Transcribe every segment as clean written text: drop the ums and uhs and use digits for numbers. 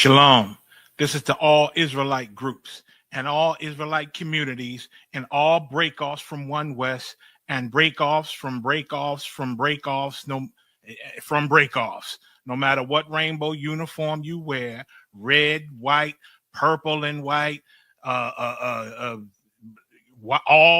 Shalom. This is to all Israelite groups and all Israelite communities and all breakoffs from One West and breakoffs from breakoffs from breakoffs no matter what rainbow uniform you wear, red, white, purple and white, all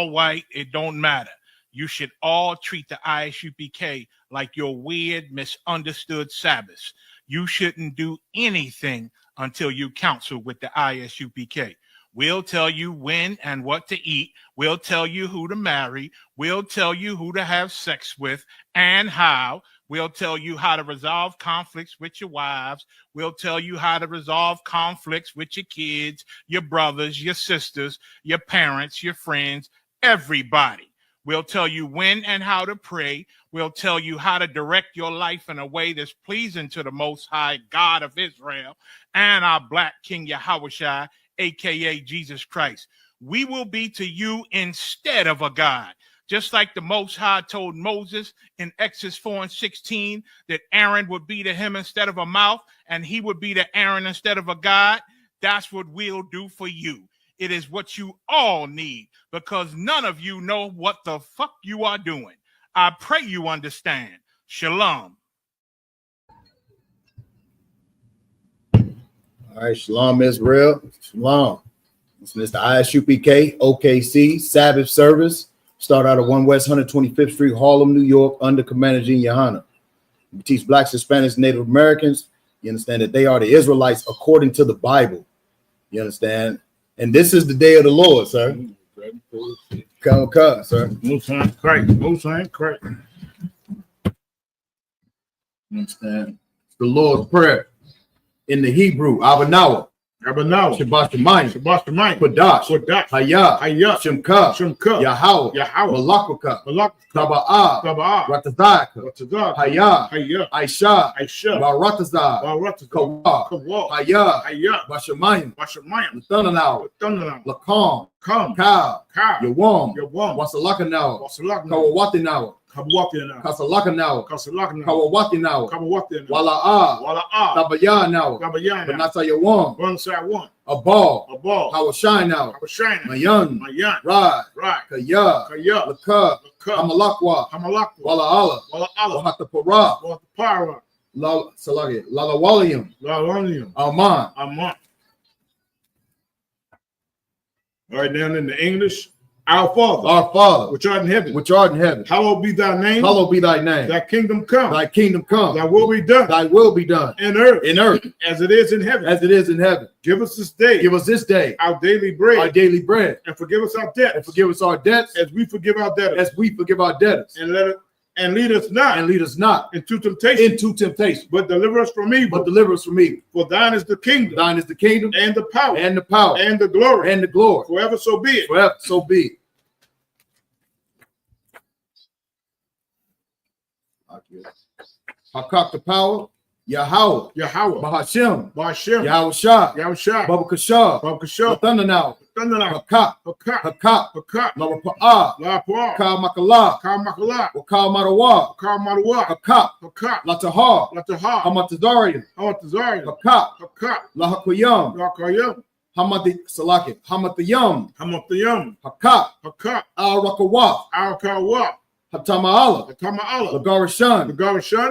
white, it don't matter. You should all treat the Isupk like your weird, misunderstood Sabbaths. You shouldn't do anything until you counsel with the Isupk. We'll tell you when and what to eat. We'll tell you who to marry. We'll tell you who to have sex with and how. We'll tell you how to resolve conflicts with your wives. We'll tell you how to resolve conflicts with your kids, your brothers, your sisters, your parents, your friends, everybody. We'll tell you when and how to pray. We'll tell you how to direct your life in a way that's pleasing to the Most High God of Israel and our Black King Yahushua, a.k.a. Jesus Christ. We will be to you instead of a God. Just like the Most High told Moses in Exodus 4:16 that Aaron would be to him instead of a mouth and he would be to Aaron instead of a God, that's what we'll do for you. It is what you all need because none of you know what the fuck you are doing. I pray you understand. Shalom. All right, Shalom Israel. Shalom. This is the Isupk OKC Sabbath service. Start out at 1 West 125th Street, Harlem, New York, under Commander Jean Yohana. We teach Blacks, Hispanics, Native Americans. You understand that they are the Israelites according to the Bible. You understand? And this is the day of the Lord, sir. Come, sir. Most High Christ. You understand? It's the Lord's Prayer in the Hebrew, Abanawa. Shabbat Shemayim, Kodash, Hayah, Shemka, Yahweh, Malakaka, Taba'ah, Ratazaka, Hayah, Aisha, Baratazah, Kawa, Hayah, Bashamayim, Latananaw, Lakam, Ka, Yawam, Wasalakanaw, Kawawatinaw, Kasalakanaw, Kawawatinaw, Wala'ah, Tabayanaw, Banatayawam, Abal, Hawashinaw, Mayan, Rad, Kaya, Laka, Hamalakwa, Wala'ala, Wahatapara, Lalawalium, Aman. All right, now in the English. Our Father, which art in heaven, hallowed be thy name. Thy kingdom come. Thy will be done. In earth, as it is in heaven. Give us this day. Our daily bread. And forgive us our debts. As we forgive our debtors. And lead us not into temptation. But deliver us from evil. For thine is the kingdom. And the power. And the glory. Forever so be it. Hakak the power, Yahweh, Bahashem, Yahushua, Baba Kashah, Thundernow, Hakak, Larapa'ah, Ka Makala, Wakal Marawa, Hakak, Latahar, Hamatazarian, Hakak, Lahakuyam, Hamatayam, Hakak, Al Rakawah, Hatama'ala, Lagarashan,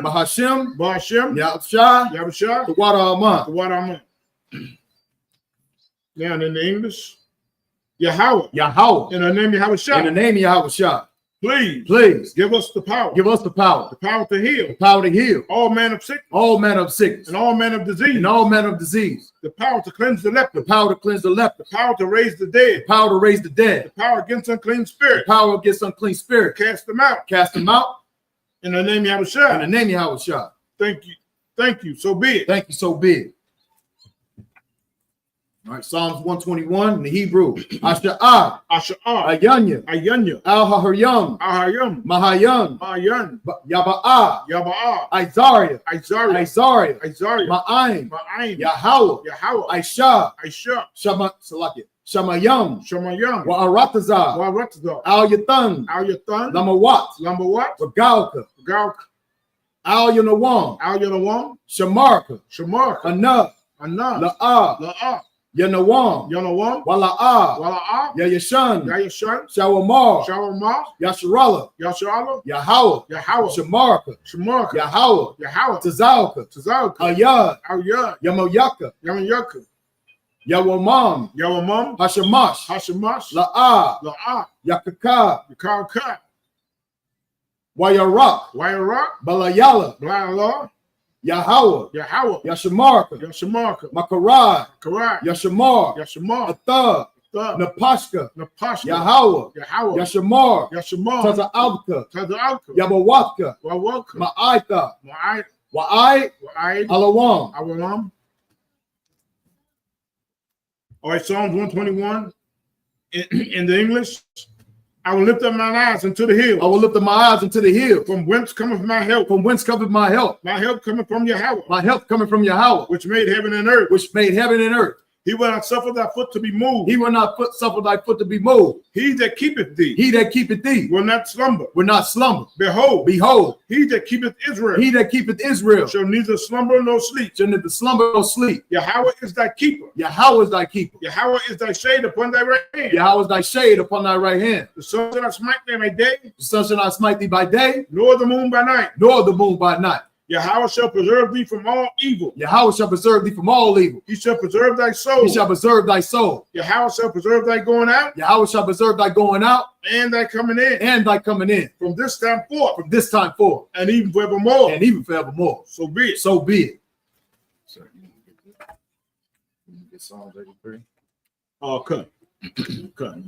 Bahashem, Yahushua, the Water Aman. Now in the English, Yahweh. In the name of Yahushua. Please give us the power. The power to heal. All manner of sickness. And all manner of disease. The power to cleanse the leper. The power to raise the dead. The power against unclean spirit. Cast them out. In the name of Yahushua. Thank you. So be it. All right, Psalms 121 in the Hebrew. Asha'ah, Ayanya, Al-Haharyam, Mahayan, Yaba'ah, Isaiah, Ma'ayin, Yahweh, Aisha, Shamayam, Wa'aratazah, Al-Yathan, Lamawat, Wagalka, Al-Yanawam, Shamarka, Anav, Anas. La'a. Yanawam. Wala'a. Yayashan. Shawamar. Yasharala. Yahweh. Shamarka. Yahweh. Tazalka. Ayad. Yamoyaka. Yawamam. Hashamash. La'a. Yakaka. Wayarak. Balayala. Yahweh. Yashamarka. Makarad. Yashamar. Athar. Napashka. Yahweh. Yashamar. Taza'alka. Yabawatka. Ma'aitha. Wa'ai. Alawam. All right, Psalms 121 in the English. I will lift up my eyes unto the hill. I will lift up my eyes unto the hill. From whence cometh my help? From whence cometh my help? My help cometh from Yahweh. My help coming from Yahweh. Which made heaven and earth. He will not suffer thy foot to be moved. Suffer thy foot to be moved. He that keepeth thee. Will not slumber. Behold. He that keepeth Israel. Shall neither slumber nor sleep. Yahweh is thy keeper. Yahweh is thy shade upon thy right hand. The sun shall not smite thee by day. Nor the moon by night. Yahweh shall preserve thee from all evil. He shall preserve He shall preserve thy soul. Yahweh shall preserve thy going out. And thy coming in. From this time forth. And even forevermore. So be it. So, get Psalms 83. Oh, cut. Okay.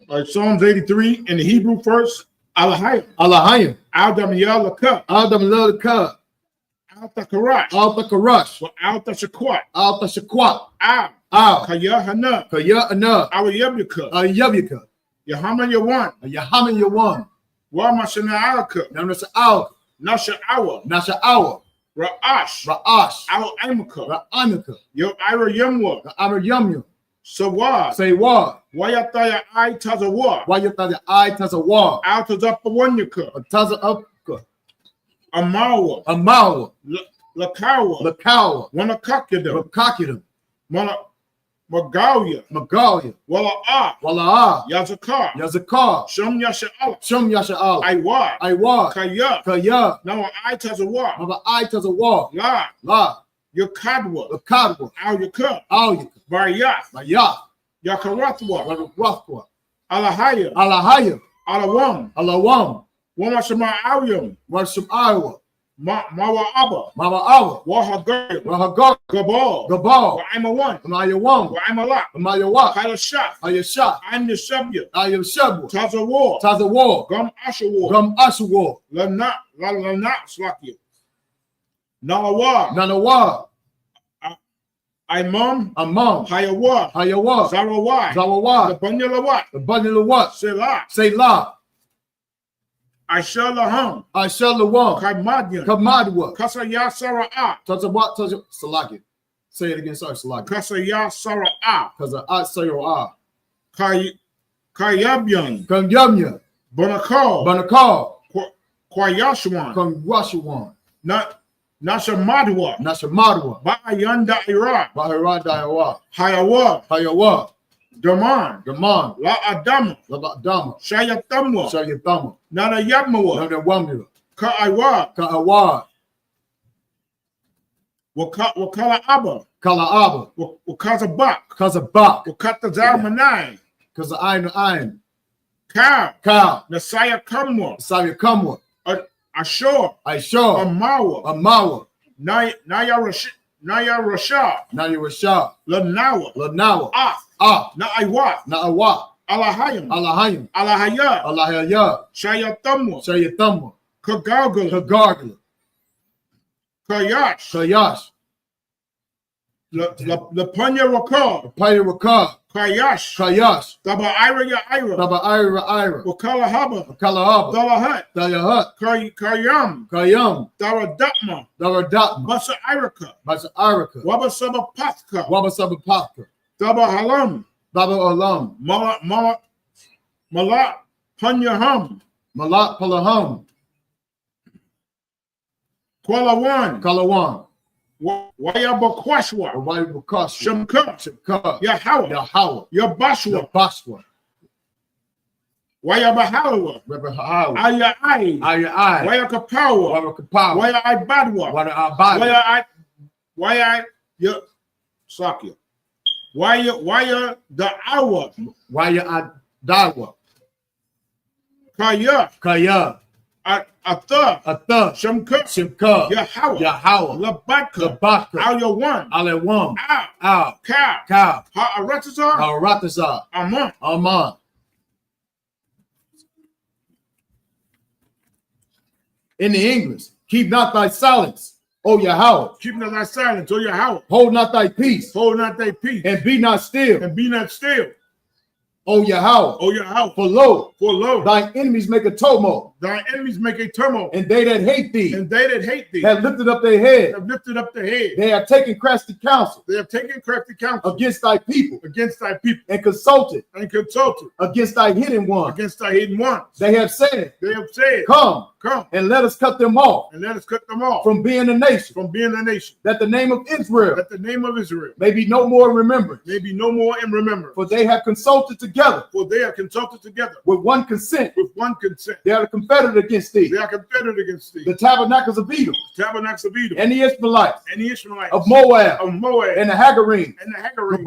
All right, Psalms 83 in the Hebrew first. Alahayim. Adam Yalaka. Alta Karash. Alta Shakwat. Kayahana. Awayabuka. Yahama Yawan. Wamashana Alka. Nasha Awa. Ra'ash. Al Aimaka. Yo Ira Yumwa. Sawad. Wayataya I Tazawa. Out of Zapawanyaka. Amawa. Lakawa. Wanakakida. Magalia. Wala'a. Yazakar. Shum Yasha'ala. Iwa. Kaya. Now I Tazawa. La. Yakadwa. Al Yakar. Bariyah. Yakarathwa. Alahaya. Alawam. Wamashama Awyam. Mawa Abba. Wahagar. Gabal. Wa'ima Wa'imala. Hayashah. I'm the Shabya. Tazawar. Gum Ashawar. Lanat Slakia. Nanawa. Imam. Hayawa. Zarawai. The Banyalawat. Selah. Aishalaham. Kamadwa. Kasaya Sara'ah. Salaki. Say it again, sorry, Salaki. Kasaya Sara'ah. Sara'ah. Kayabyan. Banakal. Kwayashwan. Nashamadwa. Ba'ayanda Iraq. Hayawa. Daman. La Adama. Shayatamwa. Nana Yamawa. Ka'awa. Wakala Abba. Wakazabak. Wakata Zalmanai. Kaza Cow. Nasaya Kamwa. Ashore. Amawa. Naya Rasha. Lanawa. Na'awa. Alahayim. Alahaya. Shayatamwa. Kagargala. Kayash. Lapanya Wakar. Lapanya Wakar. Kayash. Kayash. Daba Ira Ya Ira. Daba Ira Ira. Wakala Haba. Wakala Haba. Dalahat. Dalahat. Kayam. Kayam. Daradapma. Daradapma. Basa Iraka. Basa Iraka. Waba Sabapatka. Waba Sabapatka. Daba Halam. Daba Alam. Malak Panyaham. Malak Palaham. Kwalawan. Kalawan. Wayabakwashwa. Wayabakwashwa. Shamka. Shamka. Yahawa. Yahawa. Yabashwa. Yabashwa. Wayabahalawa. Wayabahawa. Ayai. Ayai. Wayakapawa. Wayakapawa. Wayabadwa. Wayabadwa. Waya Sakya. Waya the hour. Waya Adawa. Kaya. Kaya. Atha. Shamka. Shamka. Yahawa. Yahawa. Labaka. Labaka. Alawan. Alawan. Cow. Cow. Ha'aratazar. Ha'aratazar. Aman. Aman. In the English, keep not thy silence, O Yahweh. Keep not thy silence, O Yahweh. Hold not thy peace. Hold not thy peace. And be not still. And be not still. O Yahweh. O Yahweh. For lo, thine enemies make a tumult. Thine enemies make a tumult. And they that hate thee. And they that hate thee. Have lifted up their head. Have lifted up their head. They have taken crafty counsel. They have taken crafty counsel. Against thy people. Against thy people. And consulted. And consulted. Against thy hidden ones. Against thy hidden ones. They have said. They have said. Come. And let us cut them off. And let us cut them off. From being a nation. From being a nation. That the name of Israel. That the name of Israel. May be no more in remembrance. May be no more in remembrance. For they have consulted together. For they have consulted together. With one consent. With one consent. They are confederate against thee. They are confederate against thee. The tabernacles of Edom. Tabernacles of Edom. And the Ishmaelites. And the Ishmaelites. Of Moab. Of Moab. And the Hagarim. And the Hagarim.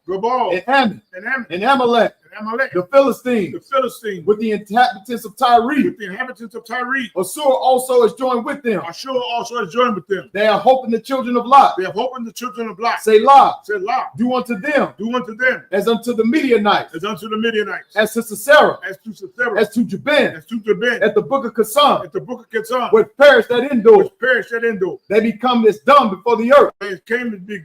Gabal. And Ammon. And Ammon. And Amalek. The Philistines. The Philistines. With the inhabitants of Tyre. With the inhabitants of Tyre. Assur also is joined with them. Assur also is joined with them. They are hoping the children of Lot. They are hoping the children of Lot. Selah. Selah. Do unto them. Do unto them. As unto the Midianites. As unto the Midianites. As to Sisera. As to Sisera. As to Jabin. As to Jabin. At the book of Kasam. At the book of Kasam. Which perished at Endor. Which perished at Endor. They become as dumb before the earth. They came to be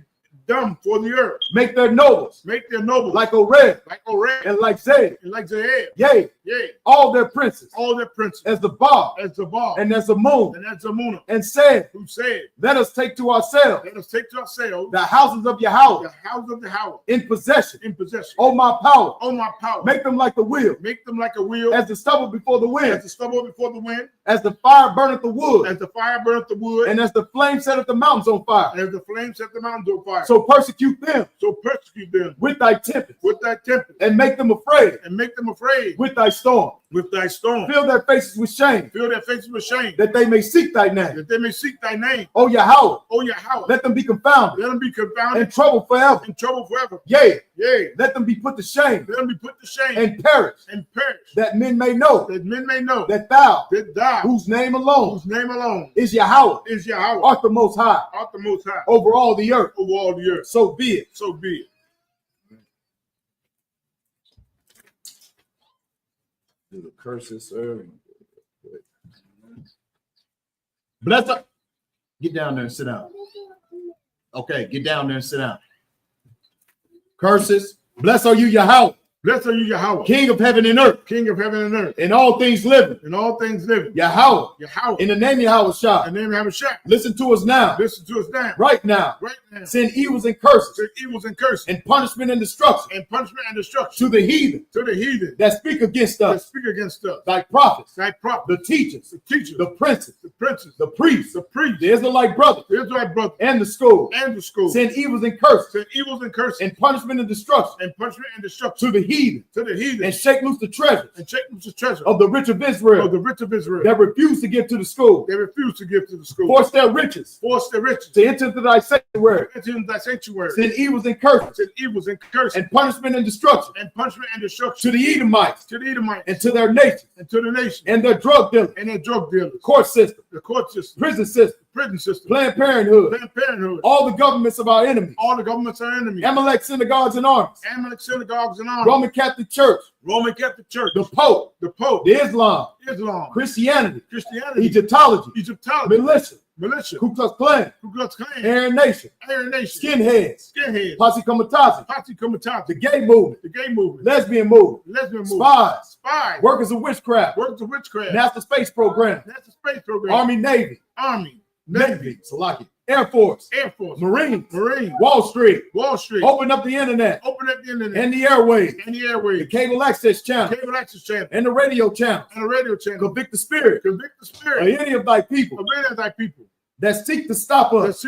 dumb for the earth. Make their nobles. Make their nobles. Like Oreb. Like Oreb. And like Zed. And like Zed. Yea. Yea. All their princes. All their princes. As the Baal. As the Baal. And as the moon. And as the moon. And said. Who said. Let us take to ourselves. Let us take to ourselves. The houses of Yahweh. The houses of Yahweh. In possession. In possession. Oh my power. Oh my power. Make them like the wheel. Make them like a wheel. As the stubble before the wind. As the stubble before the wind. As the fire burneth the wood. As the fire burneth the wood. And as the flame setteth the mountains on fire. And as the flame set the mountains on fire. So persecute them. So persecute them. With thy tempest. With thy tempest. And make them afraid. And make them afraid. With thy storm. With thy storm. Fill their faces with shame. Fill their faces with shame. That they may seek thy name. That they may seek thy name. O Yahweh. O Yahweh. Let them be confounded. Let them be confounded. In trouble forever. In trouble forever. Yea. Yea. Let them be put to shame. Let them be put to shame. And perish. And perish. That men may know. That men may know. That thou. That thou. Whose name alone. Whose name alone. Is Yahweh. Is Yahweh. Art the most high. Art the most high. Over all the earth. Over all the earth. So be it. So be it. Do the curses, sir. Bless up. Get down there and sit down. Okay, get down there and sit down. Curses. Blessed are you, Yahweh. Blessed are you, Yahweh. King of heaven and earth. King of heaven and earth. In all things living. In all things living. Yahweh. Yahweh. In the name of Yahweh Shah. In the name of Yahweh Shah. Listen to us now. Listen to us now. Right now. Right now. Send evils and curses. Send evils and curses. And punishment and destruction. And punishment and destruction. To the heathen. To the heathen. That speak against us. That speak against us. Thy prophets. Thy prophets. The teachers. The teachers. The princes. The princes. The priests. The priests. The Israelite brothers. The Israelite brothers. And the school. And the school. Send evils and curses. Send evils and curses. And punishment and destruction. And punishment and destruction. To the heathen. To the heathen. And shake loose the treasure. And shake loose the treasure. Of the rich of Israel. Of the rich of Israel. That refuse to give to the school. They refuse to give to the school. Force their riches. Force their riches. To enter into thy sanctuary. Enter into thy sanctuary. Send evils and curses. Send evils and curses. And punishment and destruction. And punishment and destruction. To the Edomites. To the Edomites. And to their nation. And to the nation. And their drug dealers. And their drug dealers. Court system. The court system. Prison system. Prison system. Planned Parenthood. Planned Parenthood. All the governments of our enemies. All the governments are enemies. Amalek synagogues and armies. Amalek synagogues and armies. Roman Catholic Church. Roman Catholic Church. The Pope. The Pope. The Islam. Islam. Christianity. Christianity. Egyptology. Egyptology. Militia. militia, Ku Klux Klan, Aryan Nation, Skinheads, Posse Comitatus, the gay movement, lesbian movement, spies, workers of witchcraft, NASA Space Program, Army, Navy, Salaki, Air Force, Marines, Wall Street, open up the internet, and the airways, the cable access channel, and the radio channel, convict the spirit, of any of thy people, that seek to stop us,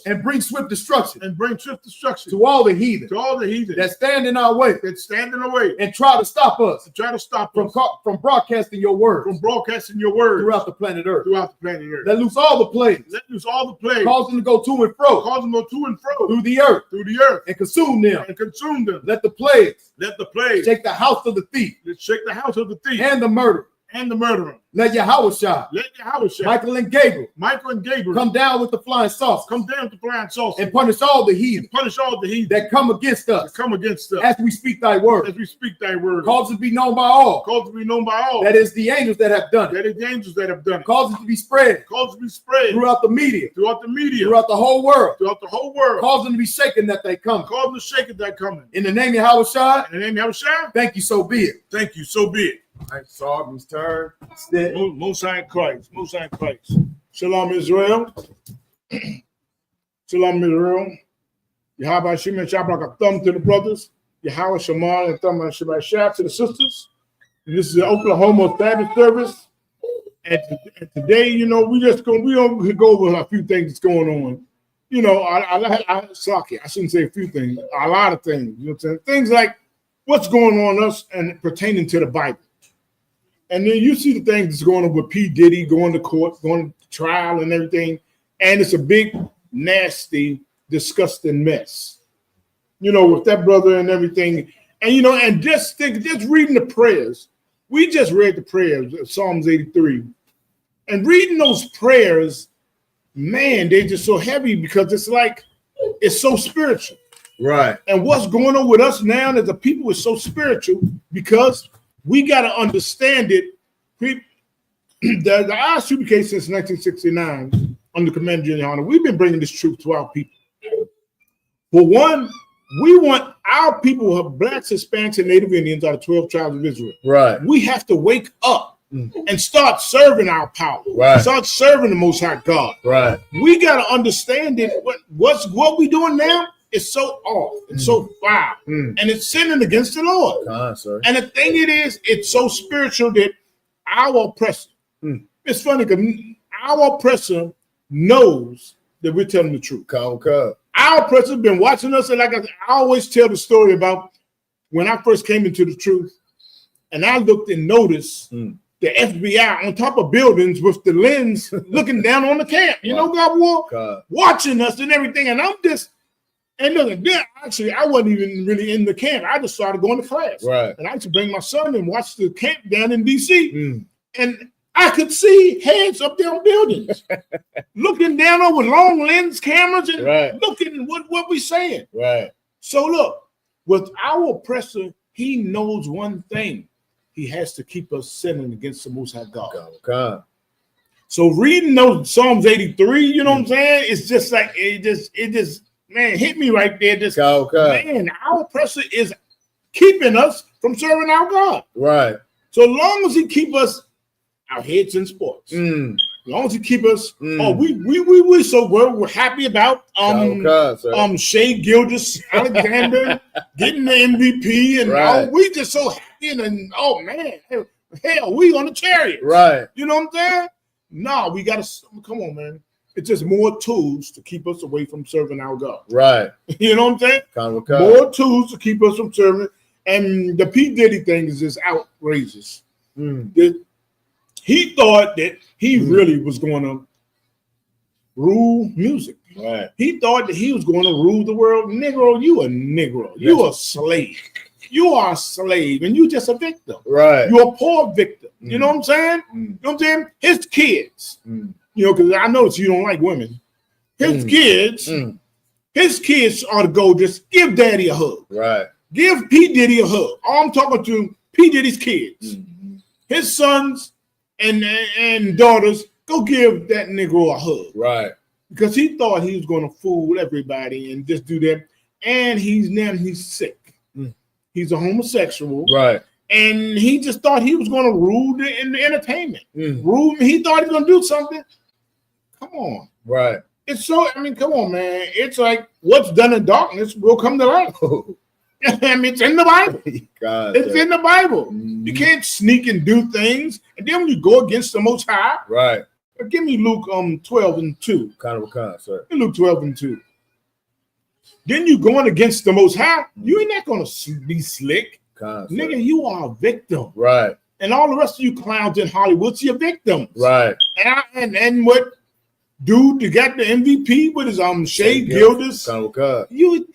and bring swift destruction, to all the heathen, that stand in our way, and try to stop us, from broadcasting your word, throughout the planet Earth. Let loose all the plagues, cause them to go to and fro, through the earth, and consume them. Let the plagues, shake the house of the thief, and the murderer. Let Yahushua, Michael and Gabriel, come down with the flying sauce, and punish all the heathen, that come against us, as we speak thy word. Cause it to be known by all, that is the angels that have done it. Cause it to be spread, throughout the media, throughout the whole world, cause them to be shaken that they come. In the name of Yahushua, thank you, so be it. All right, Sergeant's turn. Most High Christ. Shalom, Israel. Yahweh Shem and Shabbat a thumb to the brothers. Yahweh Shamal and thumb and Shabbat Shab to the sisters. And this is the Oklahoma Sabbath service. And today, we don't go over a few things that's going on. I shouldn't say a few things, a lot of things. You know what I'm saying? Things like what's going on us and pertaining to the Bible. And then you see the things that's going on with P. Diddy going to court, going to trial and everything. And it's a big, nasty, disgusting mess. With that brother and everything. And, and just reading the prayers. We just read the prayers of Psalms 83. And reading those prayers, man, they're just so heavy because it's so spiritual. Right. And what's going on with us now as a people is so spiritual because we got to understand it. The Isupk case since 1969 under Commander General Hunter, we've been bringing this truth to our people. For one, we want our people who have blacks, Hispanics, and Native Indians out of 12 tribes of Israel. Right. We have to wake up and start serving our power. Right. Start serving the Most High God. Right. We got to understand it. What we doing now? It's so off. It's so foul. And it's sinning against the Lord. And the thing it's so spiritual that our oppressor, it's funny because our oppressor knows that we're telling the truth. Our oppressor has been watching us. And like I always tell the story about when I first came into the truth and I looked and noticed the FBI on top of buildings with the lens looking down on the camp. God watching us and everything. And I'm just, and look, actually, I wasn't even really in the camp. I just started going to class. Right. And I used to bring my son and watch the camp down in D.C. And I could see heads up there on buildings, looking down over long lens cameras and looking at what we saying. Right. So look, with our oppressor, he knows one thing. He has to keep us sinning against the Most High God. So reading those Psalms 83, you know what I'm saying? It's just like, it just, man, hit me right there. Just man, our oppressor is keeping us from serving our God. Right. So long as he keep us our heads in sports, as long as he keep us, we so we're happy about Shea Gilgeous Alexander getting the MVP and we just so happy and oh man, hell, we on the chariot. Right. You know what I'm saying? No, we gotta come on, man. It's just more tools to keep us away from serving our God. Right. You know what I'm saying? More tools to keep us from serving. And the P. Diddy thing is just outrageous. He thought that he really was going to rule music. Right. He thought that he was going to rule the world. Negro, you a Negro. You a slave. You are a slave and you just a victim. Right. You're a poor victim. You know what I'm saying? You know what I'm saying? His kids. Because I notice you don't like women. His kids ought to go just give daddy a hug. Right. Give P. Diddy a hug. All I'm talking to P. Diddy's kids. His sons and daughters go give that Negro a hug. Right. Because he thought he was going to fool everybody and just do that. And he's sick. He's a homosexual. Right. And he just thought he was going to rule the entertainment. Rule. He thought he was going to do something. Come on. Right. It's so, I mean, come on, man. It's like what's done in darkness will come to light. I mean, it's in the Bible. God, it's in the Bible. You can't sneak and do things. And then when you go against the Most High. Right. Give me Luke 12:2. Kind of a kind, sir. Luke 12:2. Then you going against the Most High, you ain't not going to be slick. Nigga, you are a victim. Right. And all the rest of you clowns in Hollywood, you're victims. Right. And what dude that got the MVP with his Shea Gildas? You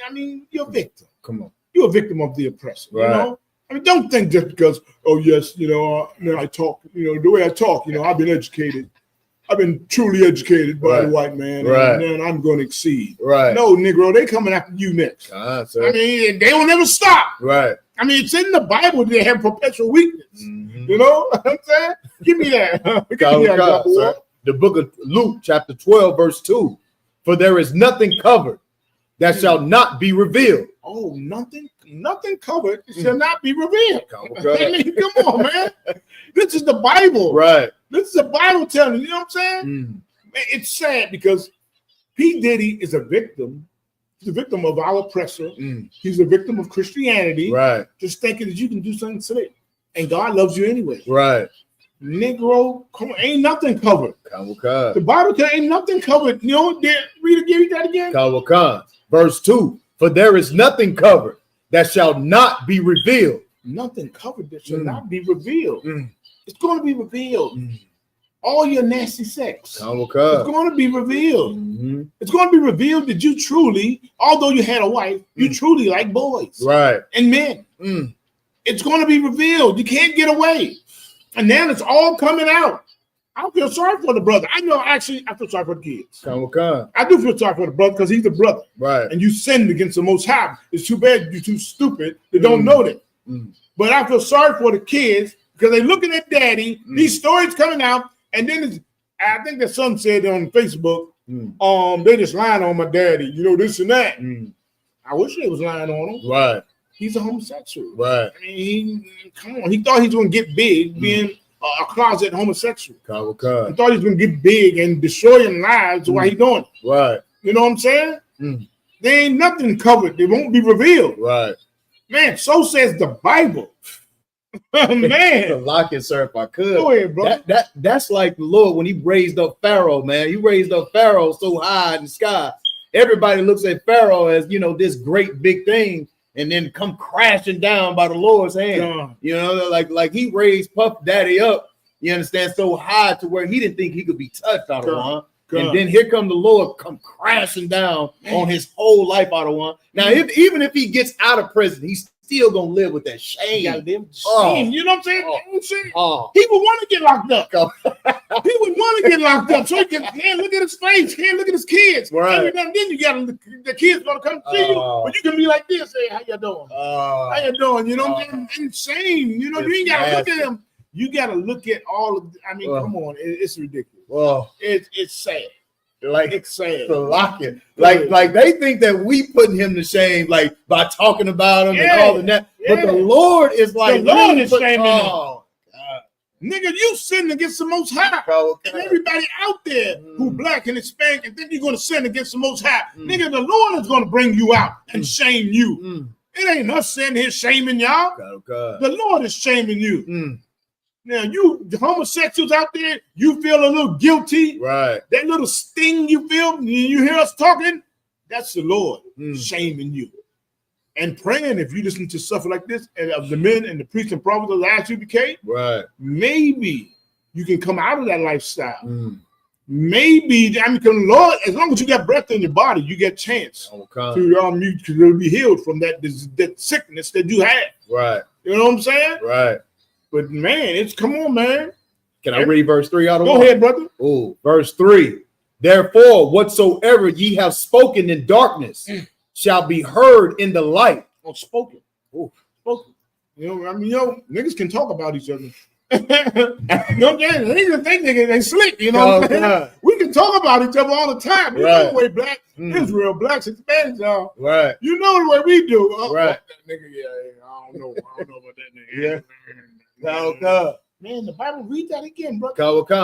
I mean, you're a victim. Come on. You're a victim of the oppressor. Right. You know? I mean, don't think just because, oh yes, I talk, the way I talk, I've been educated. I've been truly educated by the white man, and then I'm going to exceed. Right. No, Negro, they coming after you next. I mean, they will never stop. Right. I mean, it's in the Bible they have perpetual weakness. You know what I'm saying? Give me that. The book of Luke, chapter 12, verse 2. For there is nothing covered that shall not be revealed. Oh, nothing covered shall not be revealed. I mean, come on, man. This is the Bible. Right. This is the Bible telling you, know what I'm saying? It's sad because P. Diddy is a victim. He's a victim of our oppressor. He's a victim of Christianity. Right. Just thinking that you can do something slick. And God loves you anyway. Right. Negro, come on, ain't nothing covered. The Bible tells ain't nothing covered. Read that again. Verse 2. For there is nothing covered that shall not be revealed. Nothing covered that shall not be revealed. It's going to be revealed. All your nasty sex. It's going to be revealed. It's going to be revealed that you truly, although you had a wife, you truly like boys. Right. And men. It's going to be revealed. You can't get away. And then it's all coming out. I feel sorry for the brother. I feel sorry for the kids. I do feel sorry for the brother because he's the brother. Right. And you sinned against the Most High. It's too bad you're too stupid to don't know that. But I feel sorry for the kids because they're looking at daddy. These stories coming out. And then I think the son said on Facebook, they just lying on my daddy. This and that. I wish they was lying on him. Right. He's a homosexual. Right. I mean, come on. He thought he was going to get big being a closet homosexual. He thought he was going to get big and destroying lives while he doing it. Right. You know what I'm saying? There ain't nothing covered. They won't be revealed. Right. Man, so says the Bible. Man. Lock it, sir, if I could. Go ahead, bro. That's like the Lord when he raised up Pharaoh, man. He raised up Pharaoh so high in the sky. Everybody looks at Pharaoh as, this great big thing. And then come crashing down by the Lord's hand. Like he raised Puff Daddy up, you understand, so high to where he didn't think he could be touched out of one. And then here come the Lord come crashing down on his whole life out of one. Now, even if he gets out of prison, he's still gonna live with that shame. Shame. You know what I'm saying? He would want to get locked up. He would want to get locked up so he can't look at his face, can't look at his kids. Right. And then the kids gonna come see you, but you can be like this. Hey, how you doing? How you doing? You know what I'm saying? And shame. You ain't gotta look at them. You gotta look at all of. Come on, it's ridiculous. Well, it's sad. Like it's sad. To lock it. Like they think that we putting him to shame, like by talking about him and all of that. Yeah. But the Lord is like, the Lord is shaming him. Nigga, you sin against the Most High. And everybody out there who black and Hispanic and think you're going to sin against the Most High. Nigga, the Lord is going to bring you out and shame you. It ain't us sitting here shaming y'all. The Lord is shaming you. Now, you homosexuals out there, you feel a little guilty. Right. That little sting you feel, you hear us talking, that's the Lord shaming you. And praying, if you listen to stuff like this, and of the men and the priests and prophets of the Isupk, right, maybe you can come out of that lifestyle. Maybe, because Lord, as long as you got breath in your body, you get a chance to be healed from that sickness that you have. Right. You know what I'm saying? Right. But man, come on, man. Can I read verse 3 out of Go ahead, brother. Oh, verse 3. Therefore, whatsoever ye have spoken in darkness shall be heard in the light. Oh, spoken. Oh, spoken. Niggas can talk about each other. You know what I'm saying? Niggas think they slick, you know what I'm saying? We can talk about each other all the time. You know the way black, Israel, blacks, Hispanics, y'all. Right. You know the way we do. Right. That nigga, I don't know about that nigga. Yeah. Man, the Bible, read that again, bro.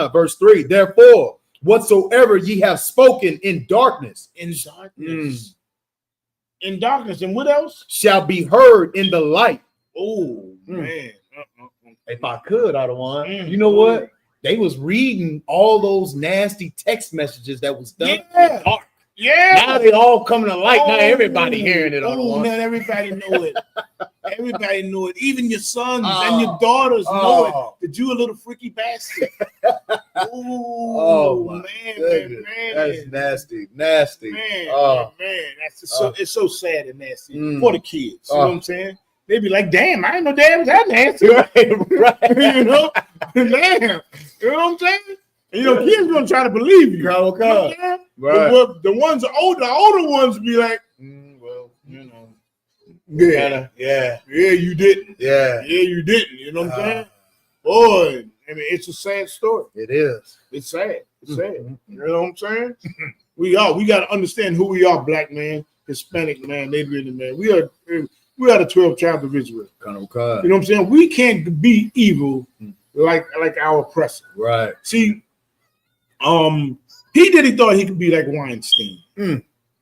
Verse 3. Therefore, whatsoever ye have spoken in darkness. In darkness. In darkness. And what else? Shall be heard in the light. Oh, man. If I could, I'd have won. You know what? They was reading all those nasty text messages that was done in the dark. Yeah. Now they all coming to light. Now everybody hearing it. Man, everybody know it. Everybody know it. Even your sons and your daughters know it. That you a little freaky bastard. Man. That's nasty. Man, it's so sad and nasty for the kids. You know what I'm saying? They be like, damn, I didn't know dad was that nasty. Right. You know? Damn. You know what I'm saying? And, you know, kids gonna try to believe you. Right. The ones the older ones be like, well, you know. Yeah, you didn't. Yeah, you didn't. You know what I'm saying? Boy, I mean, it's a sad story. It is. It's sad. It's sad. You know what I'm saying? We got to understand who we are, black man, Hispanic man, Native Indian man. We are the 12 tribes of Israel. You know what I'm saying? We can't be evil like our oppressor. Right. See, he thought he could be like Weinstein.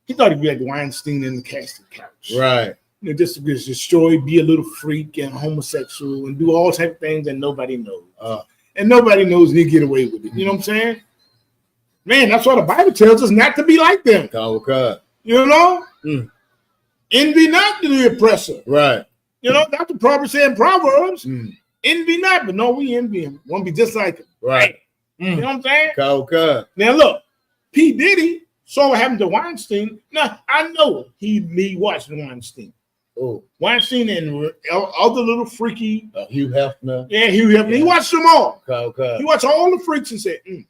He thought he'd be like Weinstein in the casting couch. Right. You know, just destroy, be a little freak and homosexual and do all type of things that nobody knows. And nobody knows and he get away with it. You know what I'm saying? Man, that's why the Bible tells us not to be like them. You know? Envy not the oppressor. Right. You know, that's the Proverbs saying Proverbs. Envy not, but no, we envy him. Want to be just like him. Right. You know what I'm saying? Now look, P. Diddy saw what happened to Weinstein. Now, I know he watched Weinstein. Oh, Weinstein and other little freaky. Hugh Hefner. Yeah, Hugh Hefner. Yeah. He watched them all. He watched all the freaks and said, you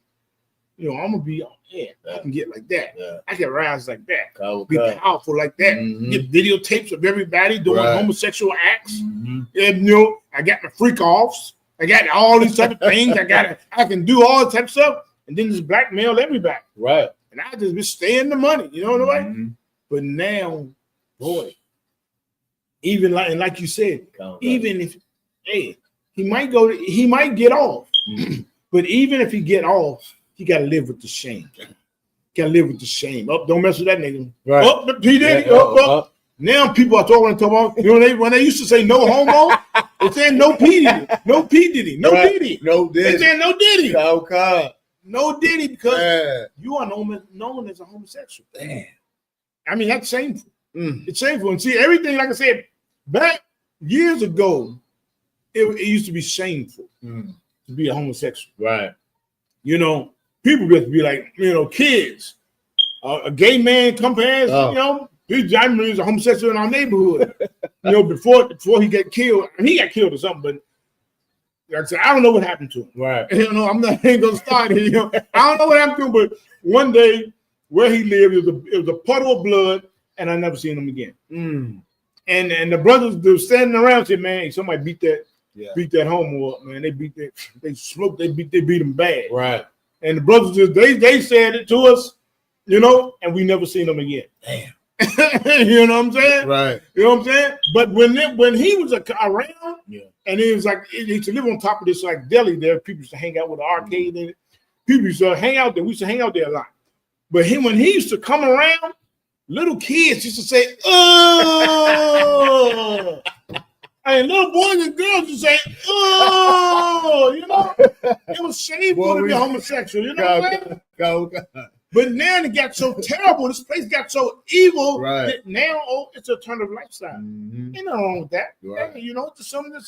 know, I'm going to be, I can get like that. Yeah. I can rise like that. Be powerful like that. Get videotapes of everybody doing homosexual acts. And, you know, I got my freak offs. I got all these type of things. I can do all the type of stuff. And then just blackmail everybody. Right. And I just be staying the money. You know what I mean? But now, boy, even like you said, even if he might get off. But even if he get off, he gotta live with the shame. Don't mess with that nigga. Right. P. Diddy, up. Now people are talking about, you know, when they used to say no homo, they're saying no P. Diddy. No P. Diddy. No Diddy. No Diddy. They're saying no Diddy. No Diddy because you are known as a homosexual. Damn. I mean, that's shameful. It's shameful. And see, everything, like I said, back years ago, it used to be shameful to be a homosexual. Right. You know, people just be like, you know, kids, a gay man come past, you know, he was a homosexual in our neighborhood. You know, before he got killed, and he got killed or something, but like I said, I don't know what happened to him. Right. You know, I ain't gonna start here. You know, I don't know what happened to him, but one day where he lived, it was a puddle of blood, and I never seen him again. And the brothers they were standing around and said, man, somebody beat that homo up, man. They beat him bad. Right. And the brothers they said it to us, you know, and we never seen them again. Damn. You know what I'm saying? Right. You know what I'm saying? But when he was around, and it was like he used to live on top of this like deli there. People used to hang out with the arcade in it. People used to hang out there. We used to hang out there a lot. But when he used to come around, little kids used to say, "Oh," and little boys and girls used to say, "Oh," you know. It was shameful to be homosexual. You know what I'm saying? But now it got so terrible. This place got so evil that now it's an alternative lifestyle. Ain't nothing wrong with that. Right. You know, it's something to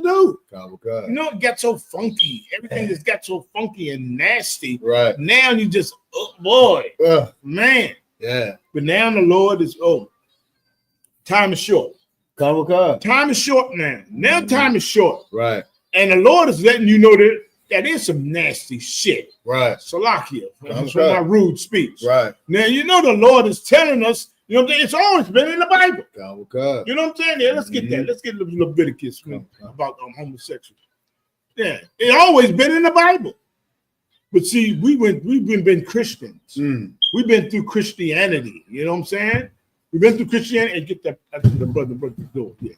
do. You know, it got so funky. Everything just got so funky and nasty. Right. Now you just, man. Yeah. But now the Lord is, time is short. Time is short now. Now time is short. Right. And the Lord is letting you know that is some nasty shit. Right. Salakia. That's from my rude speech. Right. Now, you know the Lord is telling us, you know, it's always been in the Bible. You know what I'm saying? Yeah, let's get that. Let's get Leviticus about homosexuals. Yeah, it always been in the Bible. But see, we've been Christians. We've been through Christianity. You know what I'm saying? We've been through Christianity and get that the brother door. Yeah.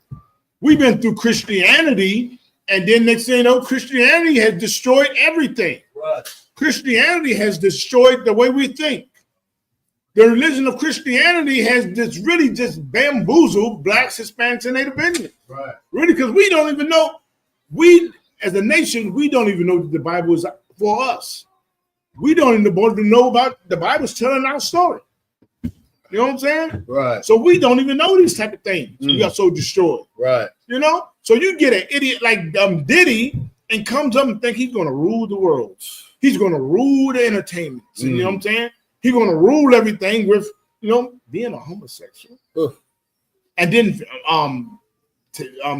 We've been through Christianity, and then next thing you know, Christianity has destroyed everything. Right. Christianity has destroyed the way we think. The religion of Christianity has just bamboozled blacks, Hispanics, and Native Indians. Right. Really, because we don't even know. We, as a nation, we don't even know that the Bible is for us. We don't even know about the Bible's telling our story. You know what I'm saying? Right. So we don't even know these type of things. We are so destroyed. Right. You know? So you get an idiot like Diddy and comes up and think he's going to rule the world. He's going to rule the entertainment. You know what I'm saying? He's going to rule everything with, being a homosexual. And then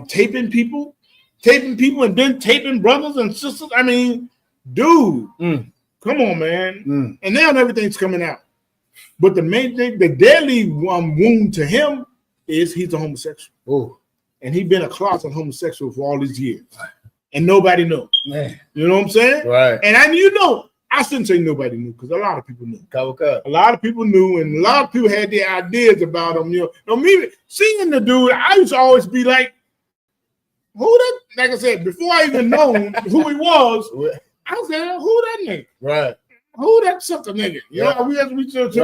taping people and then taping brothers and sisters. I mean, dude, come on, man. And now everything's coming out. But the main thing, the deadly wound to him is he's a homosexual. Ooh. And he's been a closet homosexual for all these years. Right. And nobody knows. Man. You know what I'm saying? Right. And I shouldn't say nobody knew, because a lot of people knew. A lot of people knew, and a lot of people had their ideas about him. Me seeing the dude, I used to always be like, who that? Like I said, before I even known who he was, I was like, who that nigga? Right. Who that sucker nigga? You know, we have to research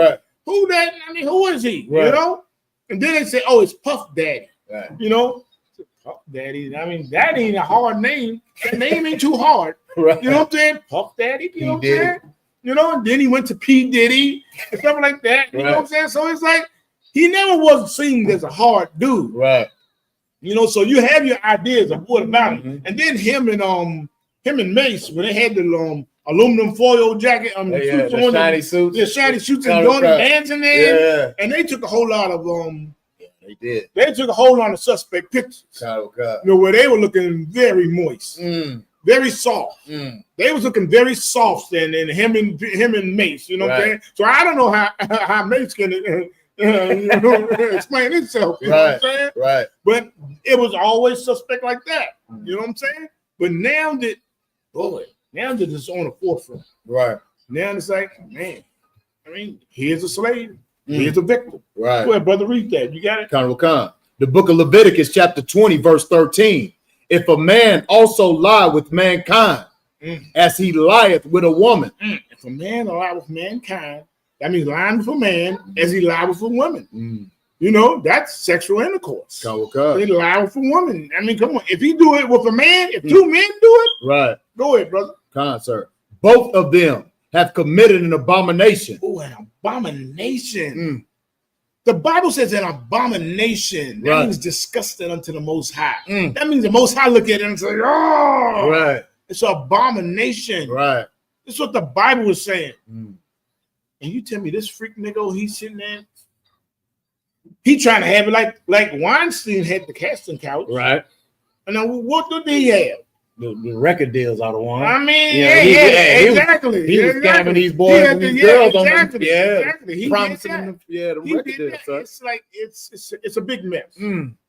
who that, who is he? Right. You know? And then they say, oh, it's Puff Daddy. Right. You know? Puff Daddy. That ain't a hard name. That name ain't too hard. Right. You know what I'm saying? Puff Daddy, you know what I'm saying? You know, and then he went to P. Diddy and stuff like that. You know what I'm saying? So it's like he never was seen as a hard dude. Right. You know, so you have your ideas of what about him. And then him and Mace, when they had the aluminum foil jacket, suits on, shiny suits and doing the dancing there. Yeah. And they took a whole lot of they did. They took a whole lot of suspect pictures. Where they were looking very moist. Very soft. They was looking very soft, and him and Mace, you know what I'm saying? So I don't know how Mace can explain himself, you know what I'm saying? Right. But it was always suspect like that. You know what I'm saying? But now that it's on the forefront. Right. Now it's like, man, here's a slave. Here's a victim. Right. Go ahead, brother, read that. You got it? Khan. The book of Leviticus, chapter 20, verse 13. If a man also lie with mankind, as he lieth with a woman. If a man lie with mankind, that means lying with a man as he lie with a woman. You know, that's sexual intercourse. They lie with a woman. Come on. If he do it with a man, if two men do it, right. Go ahead, brother. Sir. Both of them have committed an abomination. Oh, an abomination. The Bible says an abomination. That means disgusting unto the Most High. That means the Most High look at it and say, oh, right. It's an abomination. Right. That's what the Bible is saying. And you tell me this freak nigga, he's sitting there, he trying to have it like Weinstein had the casting couch. Right. And then what did he have? The record deals are the one. Exactly. He was scamming these boys and these girls on them. Exactly. He promising them the record deals. It's like it's a big mess.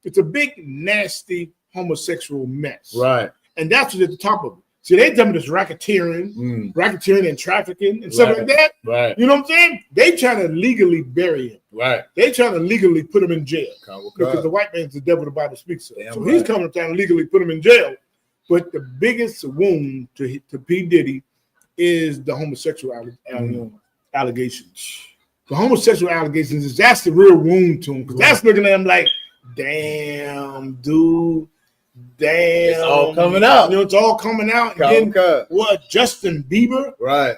It's a big nasty homosexual mess. Right. And that's what's at the top of it. See, they tell me this racketeering and trafficking and stuff like that. Right. You know what I'm saying? They trying to legally bury him. Right. They trying to legally put him in jail. Because the white man's the devil the Bible speaks of. So he's coming trying to legally put him in jail. But the biggest wound to P. Diddy is the homosexual allegations. The homosexual allegations that's the real wound to him. Because that's looking at him like, damn, dude. Damn. It's all coming out. You know, it's all coming out. And then, what, Justin Bieber? Right.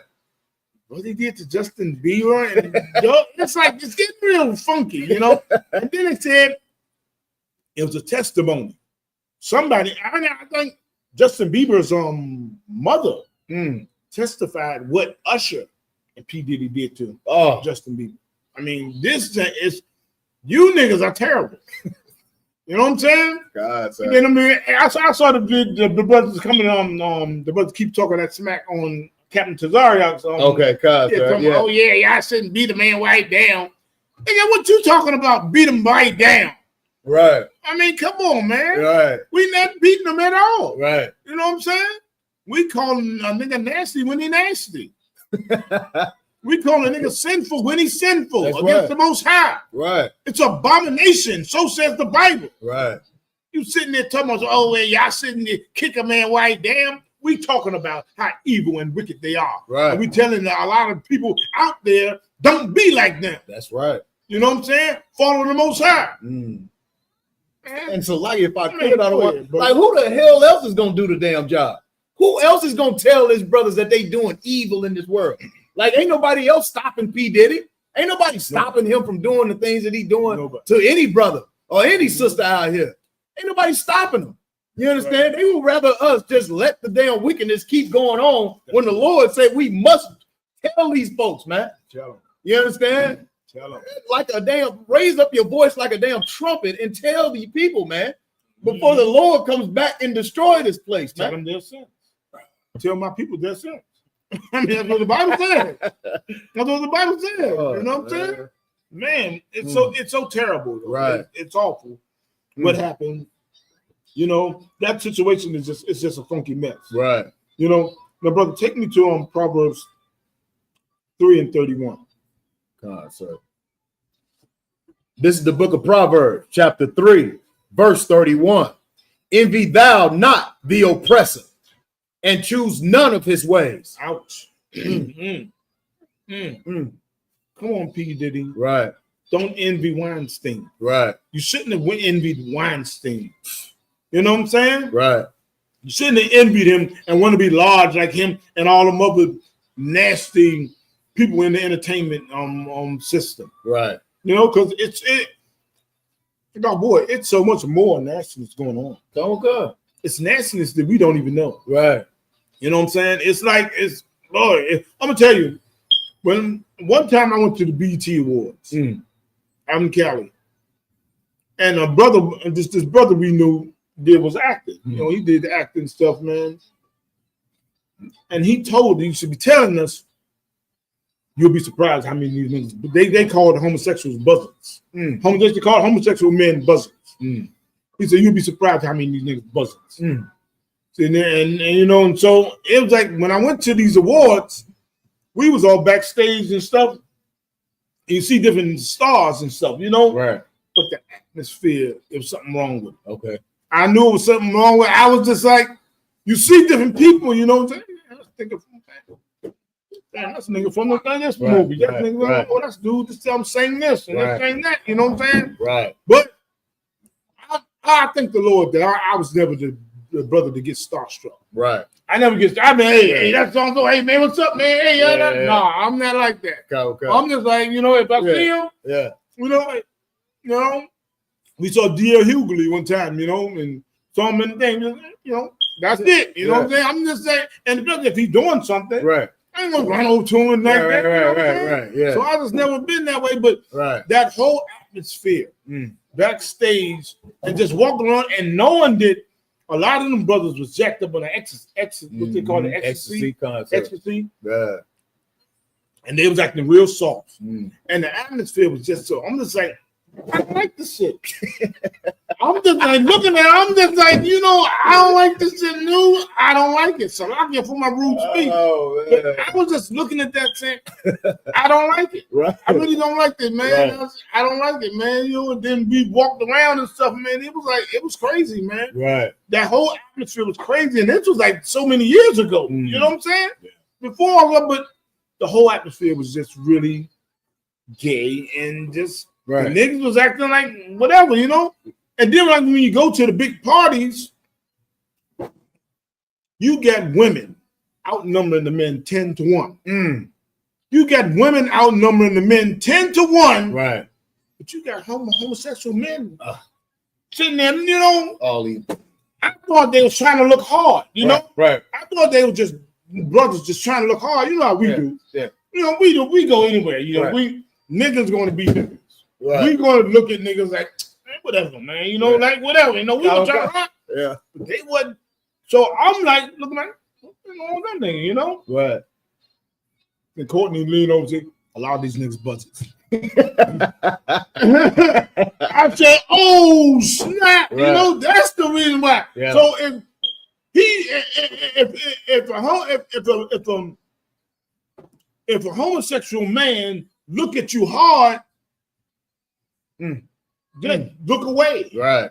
What they did to Justin Bieber? And it's like, it's getting real funky, you know? And then they said it was a testimony. Somebody, I think Justin Bieber's mother testified what Usher and P. Diddy did to Justin Bieber. This is, you niggas are terrible. You know what I'm saying? God, and then I saw the brothers coming on. The brothers keep talking that smack on Captain Tazariak's. Oh yeah, I shouldn't beat a man white down. Nigga, what you talking about? Beat him white down? Right. Come on, man. Right. We not beating them at all. Right. You know what I'm saying? We call a nigga nasty when he nasty. We call a nigga sinful when he's sinful. That's against the Most High. Right. It's abomination. So says the Bible. Right. You sitting there talking about, oh, well, y'all sitting there kick a man white. Damn. We talking about how evil and wicked they are. Right. And we telling a lot of people out there, don't be like them. That's right. You know what I'm saying? Follow the Most High. And so, like, if I could, I don't want, like, who the hell else is gonna do the damn job? Who else is gonna tell his brothers that they doing evil in this world? Like, ain't nobody else stopping P. Diddy. Ain't nobody stopping him from doing the things that he doing to any brother or any sister out here. Ain't nobody stopping him. You understand? Right. They would rather us just let the damn wickedness keep going on when the Lord said we must tell these folks, man. Tell them. You understand? Tell them. Like a damn, raise up your voice like a damn trumpet and tell these people, man, before the Lord comes back and destroy this place, man. Tell them their sins. Tell my people their sins. I mean, that's what the Bible says. That's what the Bible says. You know what I'm saying? Man, it's so terrible. Though. Right. It's awful. What happened? You know, that situation is just a funky mess. Right. You know, my brother, take me to Proverbs 3:31. God, sir. This is the book of Proverbs, chapter 3, verse 31. Envy thou not the oppressor, and choose none of his ways. Ouch. Come on, P. Diddy. Right. Don't envy Weinstein. Right. You shouldn't have envied Weinstein. You know what I'm saying? Right. You shouldn't have envied him and want to be large like him and all them other nasty people in the entertainment system. Right. You know, because it's so much more nastiness going on. Oh God. It's nastiness that we don't even know. Right. You know what I'm saying? It's like, I'm gonna tell you, when one time I went to the BET Awards out in Cali, and a brother, this brother we knew was acting. You know, he did the acting stuff, man. And he should be telling us, you'll be surprised how many of these niggas, they call the homosexuals buzzards. They call homosexual men buzzards. He said, you'll be surprised how many of these niggas buzzards. And you know, and so it was like when I went to these awards, we was all backstage and stuff. You see different stars and stuff, you know? Right. But the atmosphere, there was something wrong with it. Okay. I knew it was something wrong with it. I was just like, you see different people, you know what I'm saying? That's a nigga from this movie. That nigga, oh, that's dude just tell him saying this and saying that, you know what I'm saying? Right. But I thank the Lord that I was never the brother to get starstruck. Right. I never get. I mean, hey, that song go. Hey, man, what's up, man? Hey, no, I'm not like that. Okay. I'm just like, you know, if I see him, you know, we saw D.L. Hughley one time, you know, and saw him in the thing, you know, that's it. You know what I'm saying? I'm just saying, and if he's doing something, right, I ain't gonna run over to him like that. Right. Yeah. So I just never been that way, but that whole atmosphere, backstage, and just walking around and knowing that a lot of them brothers was jacked up on the what they call the ecstasy. Yeah. And they was acting real soft. And the atmosphere was just so, I'm just like, I don't like this shit. I'm just like looking at it, I'm just like, you know, I don't like this shit new. I don't like it. So I get for my rude speech. But I was just looking at that saying, I don't like it. Right. I really don't like it, man. Right. I don't like it, man. You know, and then we walked around and stuff, man. It was crazy, man. Right. That whole atmosphere was crazy. And this was like so many years ago. You know what I'm saying? Yeah. Before, but the whole atmosphere was just really gay and just the niggas was acting like whatever, you know? And then like when you go to the big parties, you get women outnumbering the men 10-1. You got women outnumbering the men 10-1. Right. But you got homosexual men sitting there, you know. All these. I thought they was trying to look hard, you know? Right. I thought they were just brothers just trying to look hard. You know how we do. Yeah. You know, we go anywhere. You know, niggas going to be niggas. Right. We going to look at niggas like, whatever, man. You know, like whatever. You know, we were trying to rock. Yeah. But they wasn't. So I'm like, looking like, what's going on with that nigga, you know? Right. And Courtney leaned over and said, a lot of these niggas buzzards. I said, oh, snap. You know, that's the reason why. Yeah. So if a homosexual man look at you hard, just look away. Right.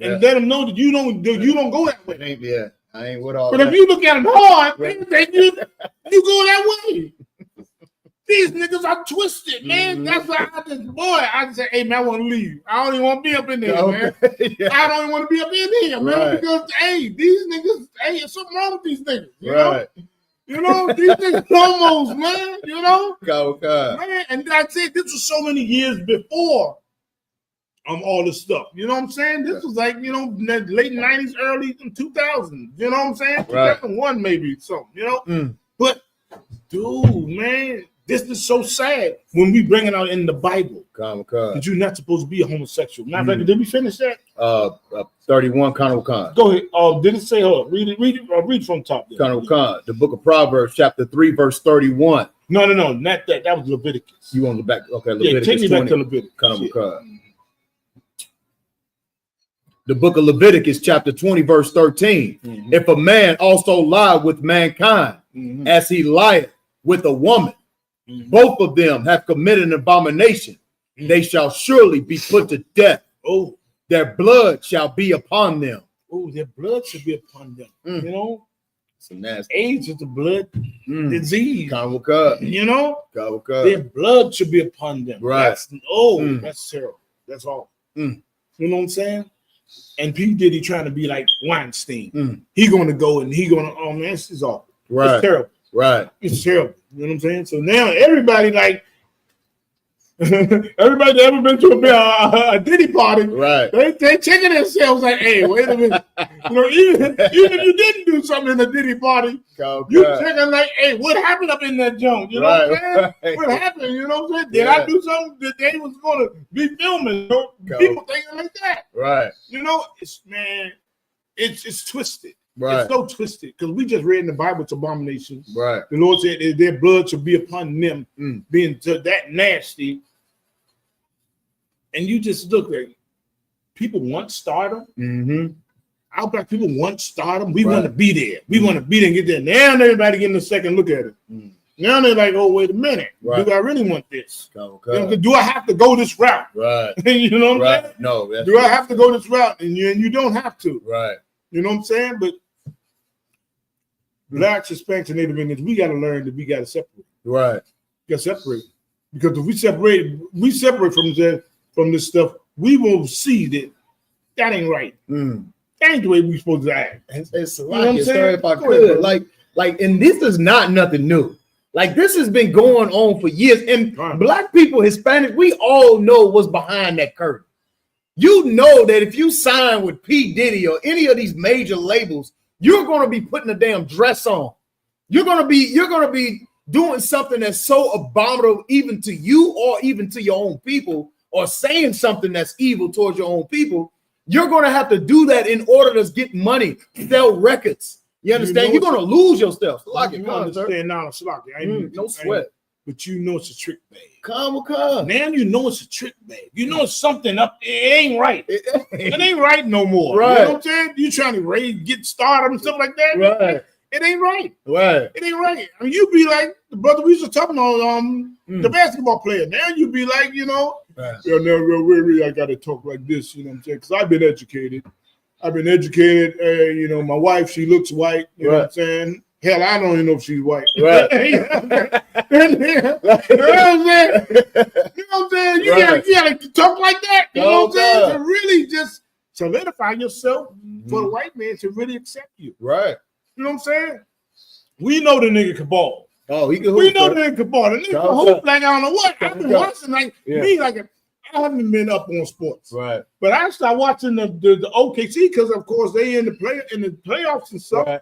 And let him know that you don't go that way. I ain't with all but that. If you look at him hard, then you go that way. These niggas are twisted, man. That's why I say, hey, man, I want to leave. I don't even want to be up in there, man. I don't even want to be up in here, man, because, hey, these niggas, hey, there's something wrong with these niggas, you know? You know, these niggas homos, man, you know? Man, and I said, this was so many years before all this stuff. You know what I'm saying? This was like, you know, late 90s, early 2000s. You know what I'm saying? 2001 maybe, something, you know? But, dude, man, this is so sad when we bring it out in the Bible. That you're not supposed to be a homosexual. Did we finish that? 31, Carnival Khan. Go ahead. Did it say, read from top there. Carnival Khan, the book of Proverbs, chapter 3, verse 31. No, not that. That was Leviticus. You want to go back? Okay, Leviticus. Yeah, take me back to Leviticus. Carnival Khan. The book of Leviticus, chapter 20, verse 13. If a man also lie with mankind, as he lieth with a woman, both of them have committed an abomination. They shall surely be put to death. Oh, their blood shall be upon them. Oh, their blood should be upon them. You know, it's a nasty. AIDS is the blood disease. You know, their blood should be upon them. Right. That's terrible. That's all. You know what I'm saying? And P. Diddy trying to be like Weinstein. He going to go and he going to, oh man, this is awful. Right. It's terrible. Right. It's terrible. You know what I'm saying? So now everybody like, everybody that ever been to a Diddy party, right? They checking themselves like, hey, wait a minute. You know, even if you didn't do something in a Diddy party, you checking like, hey, what happened up in that joint? You know what I'm saying? Right. What happened? You know what I'm saying? Did I do something that they was going to be filming? You know? People thinking like that, right? You know, it's twisted. Right. It's so twisted because we just read in the Bible it's abominations. Right. The Lord said that their blood should be upon them, being that nasty. And you just look at people want stardom. Our black people want stardom. We want to be there. We want to be there and get there. Now everybody getting a second look at it. Now they're like, oh, wait a minute. Right. Do I really want this? Do I have to go this route? Right. You know what I'm saying? No. Do I have to go this route? And you don't have to. Right. You know what I'm saying? But blacks, Hispanics, and Native Americans, we got to learn that we got to separate. Right. We got to separate. Because if we separate from this stuff, we will see that ain't right. That ain't the way we supposed to act. It's like, you know what I'm saying? If I could, like, and this is not nothing new. Like, this has been going on for years. And black people, Hispanic, we all know what's behind that curtain. You know that if you sign with P. Diddy or any of these major labels, you're going to be putting a damn dress on. You're going to be doing something that's so abominable even to you or even to your own people, or saying something that's evil towards your own people. You're going to have to do that in order to get money, sell records. You understand? You're going to lose your stuff. No sweat. But you know it's a trick bag. Come. Now you know it's a trick bag. You know it's something up. It ain't right. It ain't right no more. Right. You know what I'm saying? You trying to get started and stuff like that. Right. It ain't right. Right. It ain't right. I mean, you be like the brother we was talking about the basketball player. Now you be like, you know, really, I got to talk like this. You know what I'm saying? Because I've been educated. You know, my wife, she looks white. You know what I'm saying? Hell, I don't even know if she's white. Right. You know what I'm saying? You know what I'm saying? You gotta talk like that. You know what I'm saying? To really just solidify yourself for the white man to really accept you. Right. You know what I'm saying? We know the nigga can ball. Oh, he can hoop. We know the nigga can ball. The nigga can hoop like I don't know what. I've been watching I haven't been up on sports. Right. But I started watching the OKC because of course they in the playoffs and stuff. Right.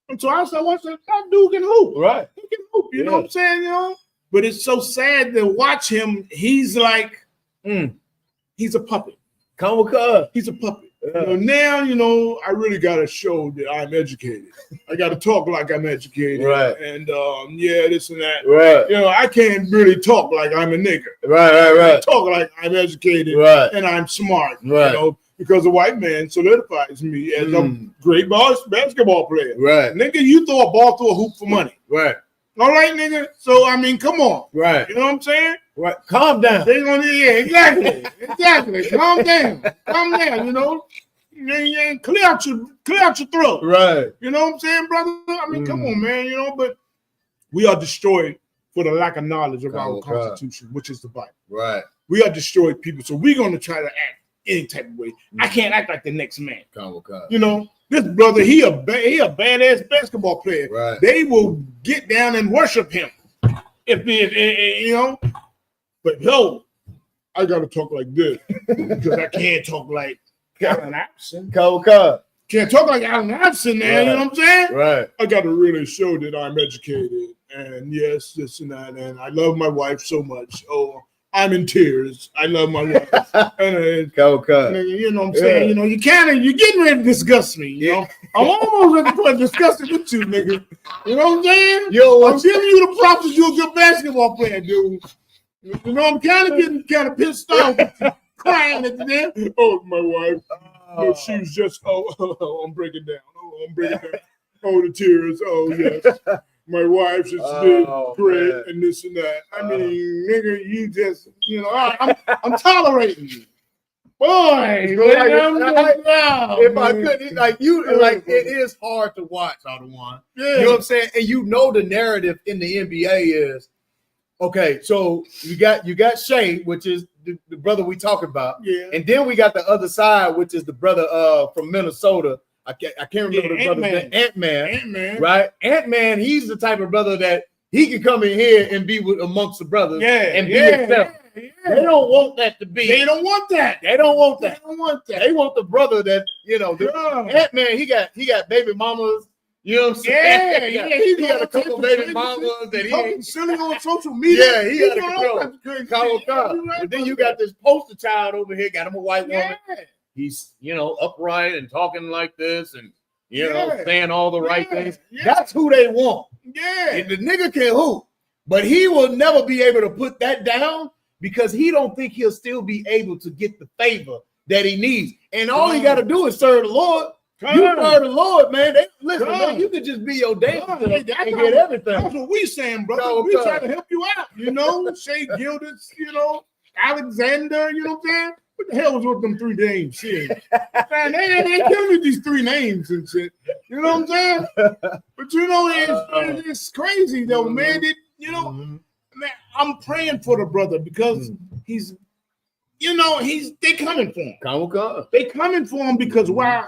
And so I started watching that dude can hoop. Right. He can hoop. You know what I'm saying? You know? But it's so sad to watch him. He's like, he's a puppet. He's a puppet. Now, you know, I really got to show that I'm educated. I got to talk like I'm educated. Right. And, this and that. Right. You know, I can't really talk like I'm a nigger. Right. I talk like I'm educated. Right. And I'm smart. Right. You know, because the white man solidifies me as a great basketball player. Right. Nigga, you throw a ball through a hoop for money. Right. All right, nigga. So I mean, come on. Right. You know what I'm saying? Right. Calm down. They gonna exactly. Calm down. Calm down. You know. You clear out your throat. Right. You know what I'm saying, brother? I mean, come on, man. You know, but we are destroyed for the lack of knowledge of our Constitution, which is the Bible. Right. We are destroyed people, so we're gonna try to act any type of way. I can't act like the next man. You know. This brother, he a badass basketball player. Right. They will get down and worship him, if you know. But yo, I gotta talk like this because I can't talk like Allen Iverson. Can't talk like Allen Iverson, man. Right. You know what I'm saying? Right. I gotta really show that I'm educated, and yes, this and that, and I love my wife so much. Oh, I'm in tears. I love my wife. And, you know what I'm saying? Yeah. You know, you're getting ready to disgust me. You know, I'm almost ready to disgust it with you, nigga. You know what I'm saying? Yo, I'm giving you the props as you're a good basketball player, dude. You know, I'm getting pissed off, crying at the end. Oh, my wife. No, she was just, I'm breaking down. Oh, the tears. Oh, yes. My wife just did great, man. And this and that. I mean, nigga, you just, you know, I'm tolerating you. Boy, if I could, like it is hard to watch, Otto. You know what I'm saying? And you know the narrative in the NBA is, okay, so you got Shea, which is the brother we talking about. Yeah. And then we got the other side, which is the brother from Minnesota. I can't remember the brother's name. Ant-Man. Right? Ant-Man, he's the type of brother that he can come in here and be amongst the brothers and be himself. Yeah. They don't want that to be. They don't want that. They want the brother that, you know, Ant-Man, he got baby mamas. You know what I'm saying? Yeah. He got a couple baby mamas that he silly on social media. Yeah, he got a control. But then you got this poster child over here, got him a white woman. He's, you know, upright and talking like this and, you know, saying all the right things. That's who they want. Yeah. And the nigga can hoop, but he will never be able to put that down because he don't think he'll still be able to get the favor that he needs. And all he got to do is serve the Lord. You serve the Lord, man. Listen, man, you can just be your damn and get everything. That's what we saying, brother. We trying to help you out. You know, Shea Gildas, you know, Alexander, you know what I'm saying? What the hell was with them 3 names? Shit. Man, they killing me these 3 names and shit. You know what I'm saying? But you know, it's crazy though, man. You know, man, I'm praying for the brother because he's, you know, they coming for him. They coming for him because why?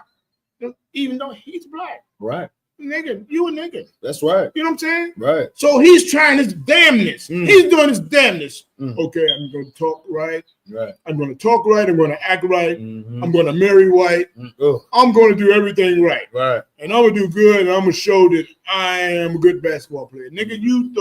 Even though he's black. Right. Nigga, you a nigga. That's right. You know what I'm saying? Right. So he's trying his damnness. He's doing his damnness. Okay, I'm going to talk right. Right. I'm going to talk right. I'm going to act right. I'm going to marry white. I'm going to do everything right. Right. And I'm going to do good. And I'm going to show that I am a good basketball player. Nigga, you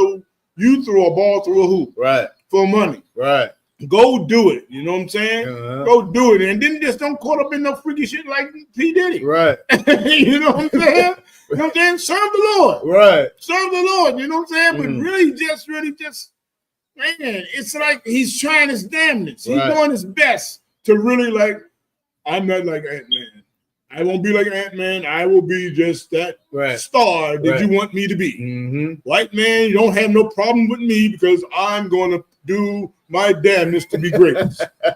throw a ball through a hoop. Right. For money. Right. Go do it. You know what I'm saying? Go do it. And then just don't caught up in no freaky shit like P. Diddy. Right. You know what I'm saying? You know what I'm saying? Serve the Lord. Right. Serve the Lord. You know what I'm saying? But really just, man, it's like he's trying his damnness. He's doing his best to really I'm not like Ant-Man. I won't be like Ant-Man. I will be just that star that you want me to be. White man, you don't have no problem with me because I'm going to do my damnness to be great.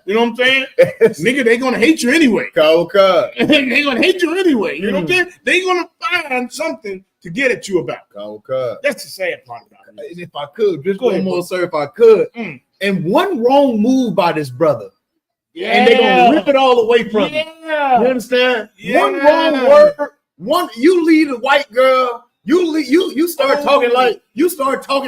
You know what I'm saying? Nigga, they going to hate you anyway. They going to hate you anyway. You know what I'm saying? They going to find something to get at you about. That's the sad part about it. If I could, just one more, sir, if I could. And one wrong move by this brother. Yeah. And they're gonna rip it all away from you. You understand? One wrong word, you lead a white girl, you start talking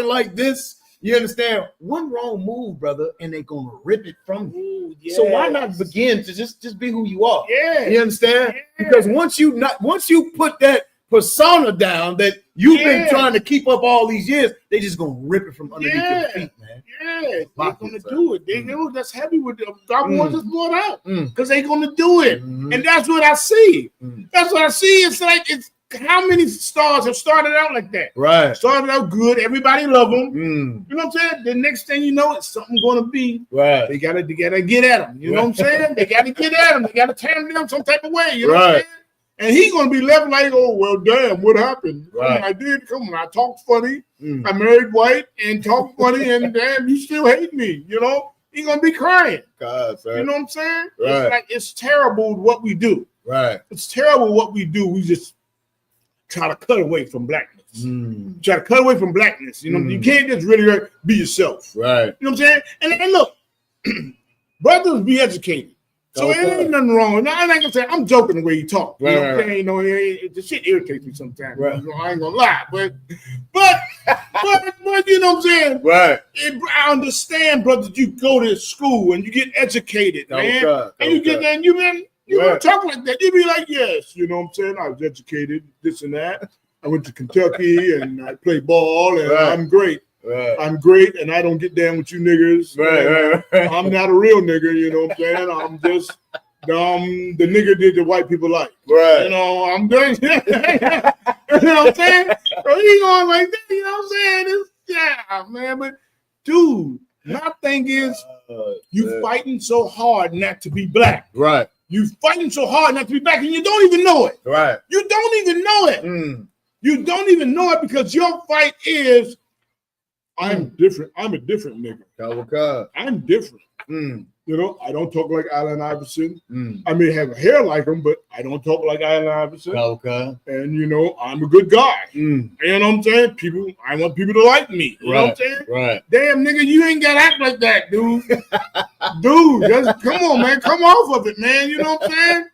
like this. You understand? One wrong move, brother, and they're gonna rip it from you. So why not begin to just be who you are? Yeah. You understand? Because once you put that persona down that you've been trying to keep up all these years, they just gonna rip it from underneath your feet, man. Yeah, they're gonna do it. They know that's heavy with them. God wants us brought out because they're gonna do it, and that's what I see. That's what I see. It's like it's how many stars have started out like that? Right. Started out good. Everybody love them. You know what I'm saying? The next thing you know, it's something going to be. Right. They gotta get at them. You know what I'm saying? They gotta get at them. They gotta tear them down some type of way. You know what I'm saying? And he's gonna be left like, oh well, damn, what happened? Right. I did. Come on, I talked funny. I married white and talked funny, and damn, you still hate me. You know, he's gonna be crying. God, sir. You know what I'm saying? Right. It's like it's terrible what we do. Right. It's terrible what we do. We just try to cut away from blackness. Try to cut away from blackness. You know, you can't just really be yourself. Right. You know what I'm saying? And look, brothers be educated. So it ain't nothing wrong. Now, I ain't gonna say I'm joking the way you talk. You know what I'm saying? You know, the shit irritates me sometimes. Right. You know, I ain't gonna lie, but you know what I'm saying? Right. I understand, brother. You go to school and you get educated, man. And you get there and you don't talk like that. You be like, yes, you know what I'm saying? I was educated, this and that. I went to Kentucky and I played ball and I'm great. Right. I'm great, and I don't get down with you niggers. Right. I'm not a real nigger, you know what I'm saying? I'm just the nigger did the white people like. Right. You know, I'm doing you know what I'm saying? So he going like that, you know what I'm saying? It's, yeah, man. But dude, my thing is you fighting so hard not to be black. Right. You fighting so hard not to be black, and you don't even know it. Right. You don't even know it. You don't even know it because your fight is I'm different. I'm a different nigga. I'm different. You know, I don't talk like Allen Iverson. I may have hair like him, but I don't talk like Allen Iverson. And you know, I'm a good guy. You know what I'm saying? I want people to like me. You know what I'm saying? Right. Damn, nigga, you ain't gotta act like that, dude. Dude, just come on, man. Come off of it, man. You know what I'm saying?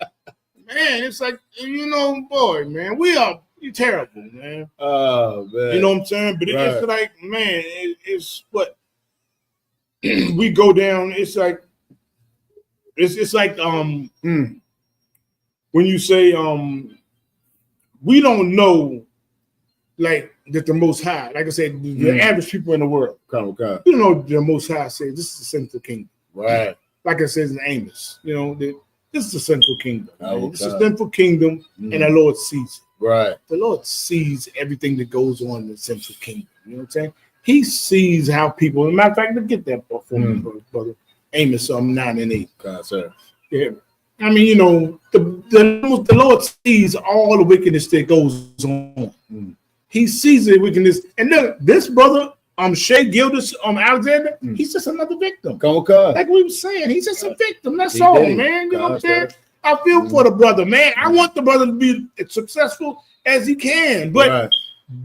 Man, it's like, you know, boy, man, you're terrible, man. Oh, man. You know what I'm saying? But it's like, man, it's what we go down. It's like when you say we don't know like that the Most High, like I said, the average people in the world, you don't know the Most High says this is the central kingdom. Right. Like I said in Amos, you know, this is the central kingdom. This is the central kingdom, and the Lord sees it. Right. The Lord sees everything that goes on in the central kingdom. You know what I'm saying? He sees how people, as a matter of fact, get that for me, brother. Amos 9 and 8. God, sir. Yeah. I mean, you know, the Lord sees all the wickedness that goes on. He sees the wickedness. And look, this brother, Shea Gildas, Alexander, he's just another victim. Like we were saying, he's just a victim. That's all, man. You know what I'm saying? I feel for the brother, man. I want the brother to be as successful as he can. But,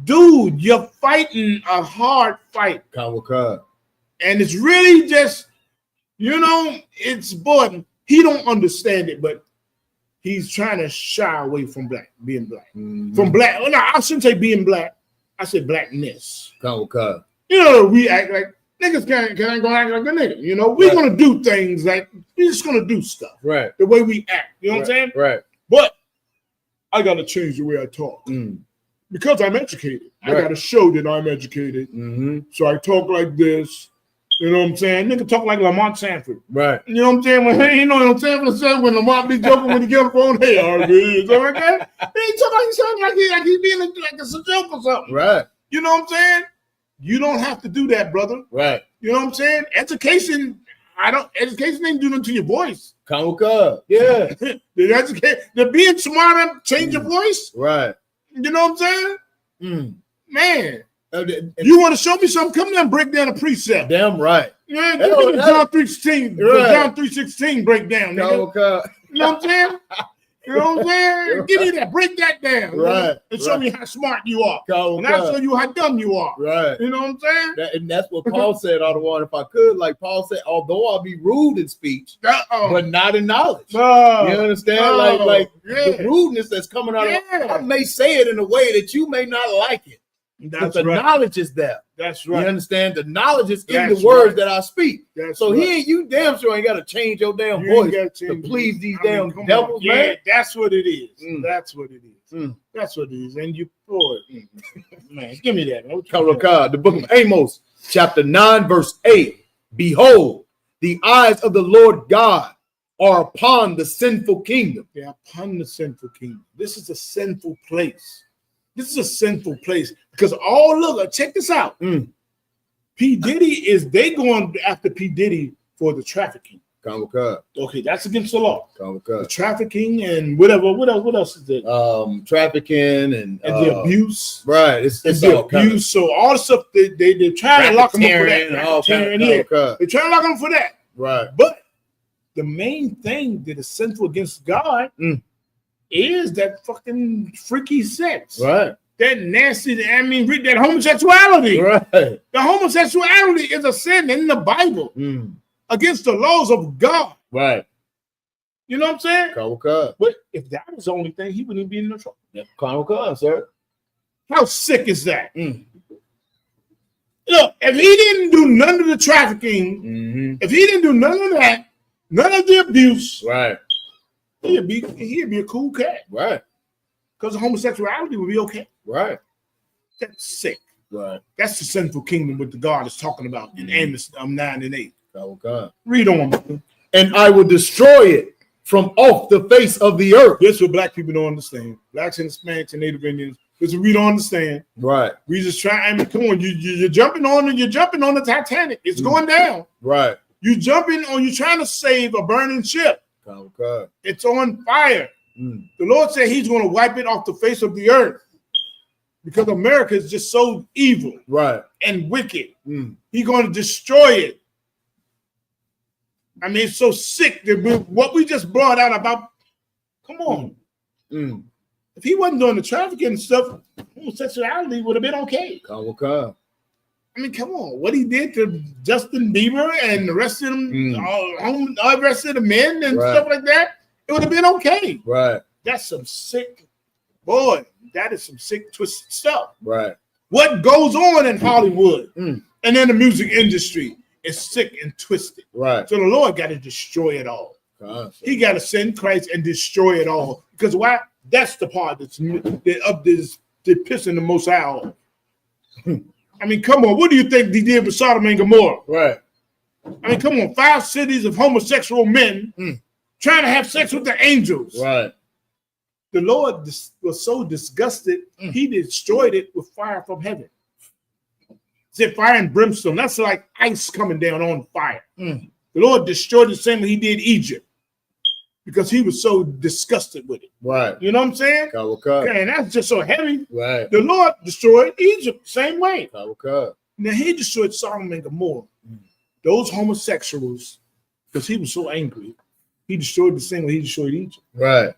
dude, you're fighting a hard fight. And it's really just, you know, it's boy, he don't understand it, but he's trying to shy away from being black. From black. No, I shouldn't say being black. I said blackness. You know, we act like niggas can't go act like a nigga. You know, we're gonna do things like we're just gonna do stuff. Right. The way we act. You know what I'm saying? Right. But I gotta change the way I talk. Because I'm educated. I gotta show that I'm educated. So I talk like this. You know what I'm saying? Nigga talk like Lamont Sanford. Right. You know what I'm saying? When you know what Sanford said when Lamont be joking when he get on the phone, hey, RB, something like that. He talk like he sounds like he's being like it's a joke or something. Right. You know what I'm saying? You don't have to do that, brother. Right. You know what I'm saying? Education ain't doing it to your voice. Yeah. The being smarter, change your voice. Right. You know what I'm saying? Man. You want to show me something? Come down and break down a precept. Damn right. Yeah, give me the John 3:16. John 3:16 breakdown. You know what I'm saying? You know what I'm saying? Give me that. Break that down. Right. And show me how smart you are. And I'll show you how dumb you are. Right. You know what I'm saying? And that's what Paul said, Otto, if I could. Like Paul said, although I'll be rude in speech, but not in knowledge. You understand? Like the rudeness that's coming out of I may say it in a way that you may not like it. That's the knowledge is there. That's right. You understand? The knowledge is in the words that I speak. So you damn sure ain't got to change your damn voice to please these damn devils, man. Yeah, that's what it is. That's what it is. That's what it is. And you pour it. Man, give me that. The book of Amos, chapter 9, verse 8. Behold, the eyes of the Lord God are upon the sinful kingdom. They're upon the sinful kingdom. This is a sinful place. This is a sinful place because look, check this out. P. Diddy they going after P. Diddy for the trafficking. Okay, that's against the law. The trafficking and whatever. What else is it? Trafficking and the abuse. Right. It's the abuse. So all the stuff they're trying to lock them up for that. They're trying to lock them for that. Right. But the main thing that is sinful against God is that fucking freaky sex. Right. That nasty, that homosexuality. Right. The homosexuality is a sin in the Bible. Against the laws of God. Right. You know what I'm saying? But if that was the only thing, he wouldn't even be in no trouble. Yep. Sir. How sick is that? Look, if he didn't do none of the trafficking, if he didn't do none of that, none of the abuse, right, he'd be a cool cat. Right. Because homosexuality would be okay. Right. That's sick. Right. That's the sinful kingdom what the God is talking about in Amos 9 and 8. God. Read on. And I will destroy it from off the face of the earth. This is what black people don't understand. Blacks and Hispanics and Native Indians. This is what we don't understand. Right. We just try. Come on, you're jumping on the Titanic. It's going down. Right. You're trying to save a burning ship. God. It's on fire. The Lord said He's going to wipe it off the face of the earth because America is just so evil, right, and wicked. He's going to destroy it. It's so sick that what we just brought out about. Come on. If he wasn't doing the trafficking and stuff, homosexuality would have been okay. Come on. What he did to Justin Bieber and the rest of them, all the rest of the men and stuff like that, it would have been okay. Right. That's some sick, boy, that is some sick, twisted stuff. Right. What goes on in Hollywood and in the music industry is sick and twisted. Right. So the Lord got to destroy it all. He got to send Christ and destroy it all. Because why? That's the part that's pissing the Most High off. Come on. What do you think he did with Sodom and Gomorrah? Right. Come on. 5 cities of homosexual men trying to have sex with the angels. Right. The Lord was so disgusted, He destroyed it with fire from heaven. Said fire and brimstone. That's like ice coming down on fire. The Lord destroyed the same way He did Egypt because He was so disgusted with it. Right. You know what I'm saying? Okay, and that's just so heavy. Right. The Lord destroyed Egypt same way. Okay. Now He destroyed Sodom and Gomorrah. Those homosexuals, because He was so angry, He destroyed the same way He destroyed Egypt. Right.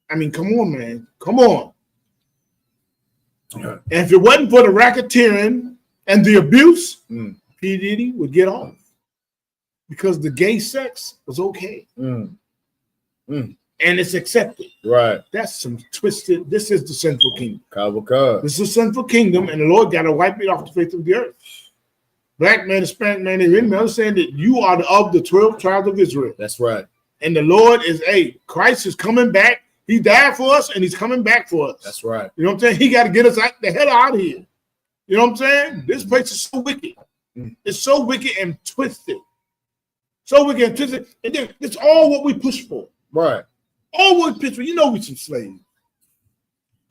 Come on, man. Come on. And if it wasn't for the racketeering and the abuse, P. Diddy would get off because the gay sex was okay. And it's accepted. Right. That's some twisted. This is the sinful kingdom. This is the sinful kingdom, and the Lord got to wipe it off the face of the earth. Black man, Hispanic man, and women understand that you are of the 12 tribes of Israel. That's right. And the Lord is, Christ is coming back. He died for us, and He's coming back for us. That's right. You know what I'm saying? He got to get us the hell out of here. You know what I'm saying? This place is so wicked. It's so wicked and twisted. So wicked and twisted. And then it's all what we push for. Right. All what we push for. You know we some slaves.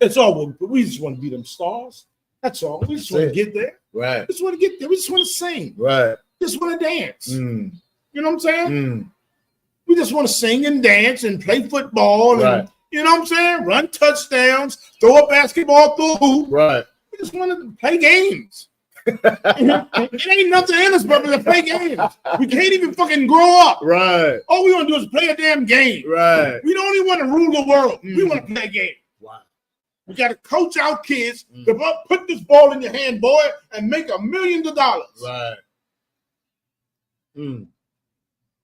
It's all what we just want to be them stars. That's all. We just want to get there. Right. We just want to get there. We just want to sing. Right. Just want to dance. You know what I'm saying? We just want to sing and dance and play football and you know what I'm saying? Run touchdowns, throw a basketball through a hoop. Right. We just want to play games. It ain't nothing in us but to play games. We can't even fucking grow up. Right. All we want to do is play a damn game. Right. We don't even want to rule the world. We want to play a game. Wow. We got to coach our kids to put this ball in your hand, boy, and make $1 million. Right.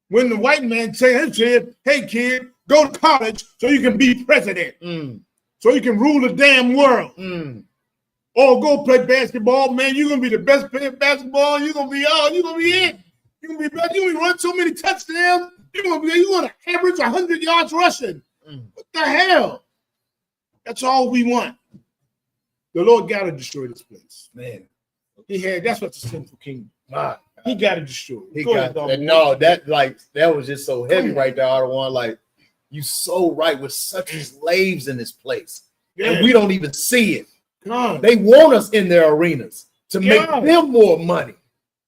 When the white man said, hey, kid, go to college so you can be president. So you can rule the damn world. Or go play basketball, man. You're gonna be the best player of basketball. You're gonna be it. You're gonna be run so many touchdowns. You're gonna average 100 yards rushing. What the hell? That's all we want. The Lord gotta destroy this place. Man. That's what the sinful kingdom. He got it destroyed. That was just so heavy right there, R1. Like, you so right, with such slaves in this place. Yeah. And we don't even see it. They want us in their arenas to make them more money.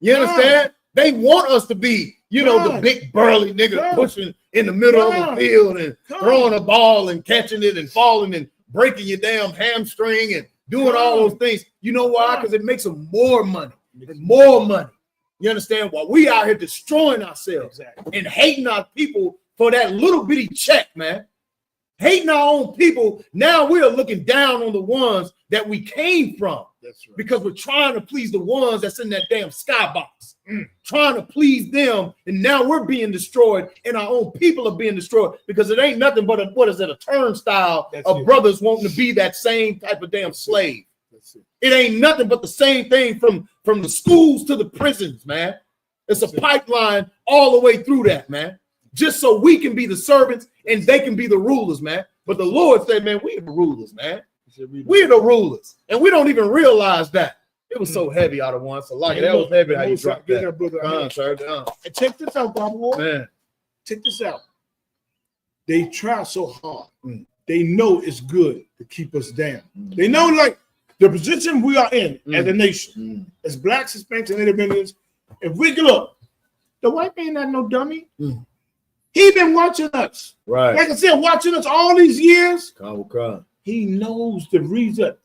You understand? They want us to be, the big burly nigga pushing in the middle of the field and throwing a ball and catching it and falling and breaking your damn hamstring and doing all those things. You know why? Because it makes them more money and more money. You understand? While we out here destroying ourselves and hating our people for that little bitty check, man. Hating our own people. Now we are looking down on the ones that we came from. That's right. Because we're trying to please the ones that's in that damn skybox. Trying to please them. And now we're being destroyed and our own people are being destroyed because it ain't nothing but a turnstile of brothers wanting to be that same type of damn slave. It ain't nothing but the same thing from the schools to the prisons, man. It's a pipeline all the way through that, man. Just so we can be the servants and they can be the rulers, man. But the Lord said, man, we are the rulers, man. We are the rulers. And we don't even realize that. It was so heavy out of one. So like that was heavy how you dropped that. And check this out, Bob. Man. Check this out. They try so hard. They know it's good to keep us down. They know, like, the position we are in as a nation, as blacks, Hispanics, and Native Indians, if we can look, the white man not no dummy. He been watching us. Right. Like I said, watching us all these years. He knows the reason.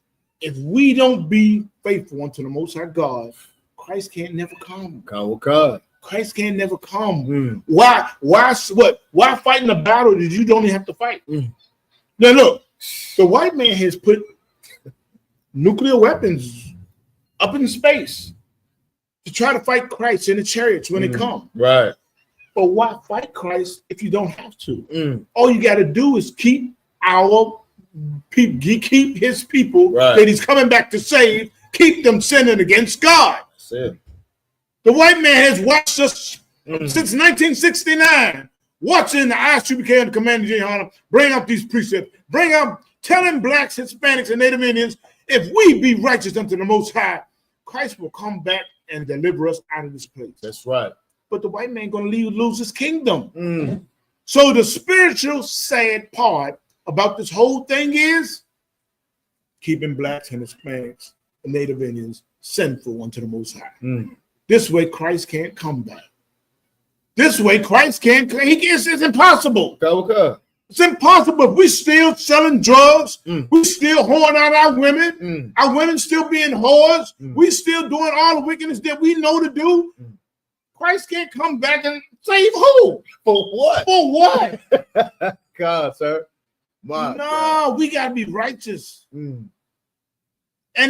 If we don't be faithful unto the Most High God, Christ can't never come. Christ can't never come. Why fighting a battle that you don't even have to fight? Now look, the white man has put nuclear weapons up in space to try to fight Christ in the chariots when they come. Right. But why fight Christ if you don't have to? All you got to do is keep our people, keep his people that he's coming back to save, keep them sinning against God. That's it. The white man has watched us since 1969, watching the Isupk and the Commander General bring up these precepts, telling blacks, Hispanics, and Native Indians, if we be righteous unto the Most High, Christ will come back and deliver us out of this place. That's right. But the white man going to lose his kingdom. So the spiritual sad part about this whole thing is keeping blacks and Hispanics and Native Indians sinful unto the Most High. This way Christ can't come back. This way Christ can't. It's impossible. It's impossible. If we still selling drugs, we still whoring out our women still being whores, we still doing all the wickedness that we know to do. Christ can't come back and save who? For what? For what? God, sir. No, we got to be righteous. And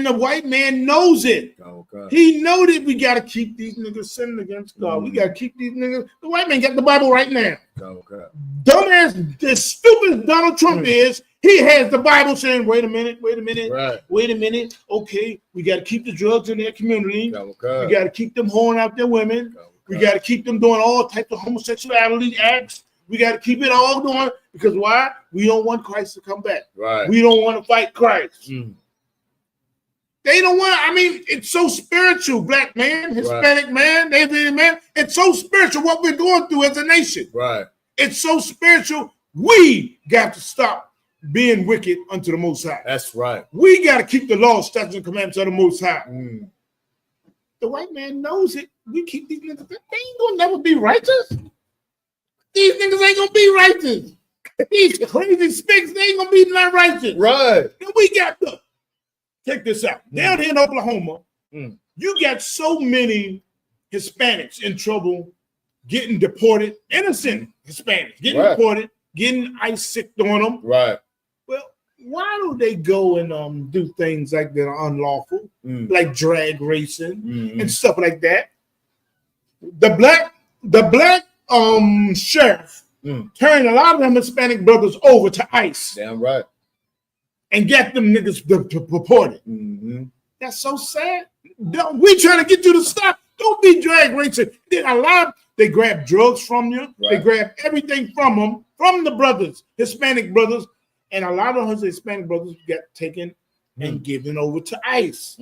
the white man knows it. He know that we got to keep these niggas sinning against God. We got to keep these niggas. The white man got the Bible right now. Dumbass, as stupid as Donald Trump is, he has the Bible saying, wait a minute. Okay, we got to keep the drugs in their community. We got to keep them whoring out their women. We got to keep them doing all types of homosexuality acts. We got to keep it all going because why? We don't want Christ to come back. Right. We don't want to fight Christ. They don't want. I mean, it's so spiritual. Black man, Hispanic man, Native man. It's so spiritual what we're going through as a nation. Right. It's so spiritual. We got to stop being wicked unto the Most High. That's right. We got to keep the law, statutes, and commandments of the Most High. The white man knows it. We keep these niggas. They ain't gonna never be righteous. These niggas ain't gonna be righteous. These crazy spicks, they ain't gonna be not righteous. Right. And we got to check this out. Down here in Oklahoma, you got so many Hispanics in trouble, getting deported, innocent Hispanics getting deported, getting ice sicked on them. Right. Well, why do they go and do things like that are unlawful, like drag racing and stuff like that? The black sheriff turned a lot of them Hispanic brothers over to ICE. Damn right. And get them niggas deported. That's so sad. We trying to get you to stop. Don't be drag racing. They grab drugs from you. Right. They grab everything from them, from the brothers, Hispanic brothers. And a lot of those Hispanic brothers get taken and given over to ICE.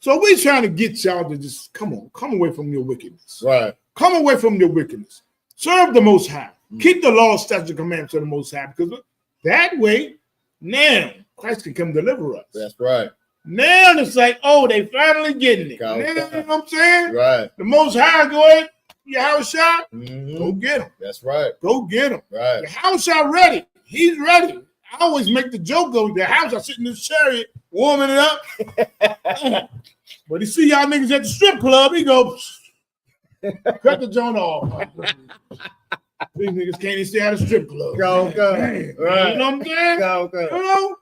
So we trying to get y'all to just come away from your wickedness. Right. Come away from your wickedness. Serve the Most High. Keep the law, statutes, and commandments of the Most High, because that way, now Christ can come deliver us. That's right. Now it's like, oh, they finally getting it. Now, you know what I'm saying? Right. The Most High, go ahead, your house shot, go get him. That's right. Go get him. Right. The house shot ready. He's ready. I always make the joke go, the house shot sitting in the chariot, warming it up. But he see y'all niggas at the strip club, he goes, cut the joint off. These niggas can't even stay at a strip club. Go. Right. You know what I'm saying? Go. You know?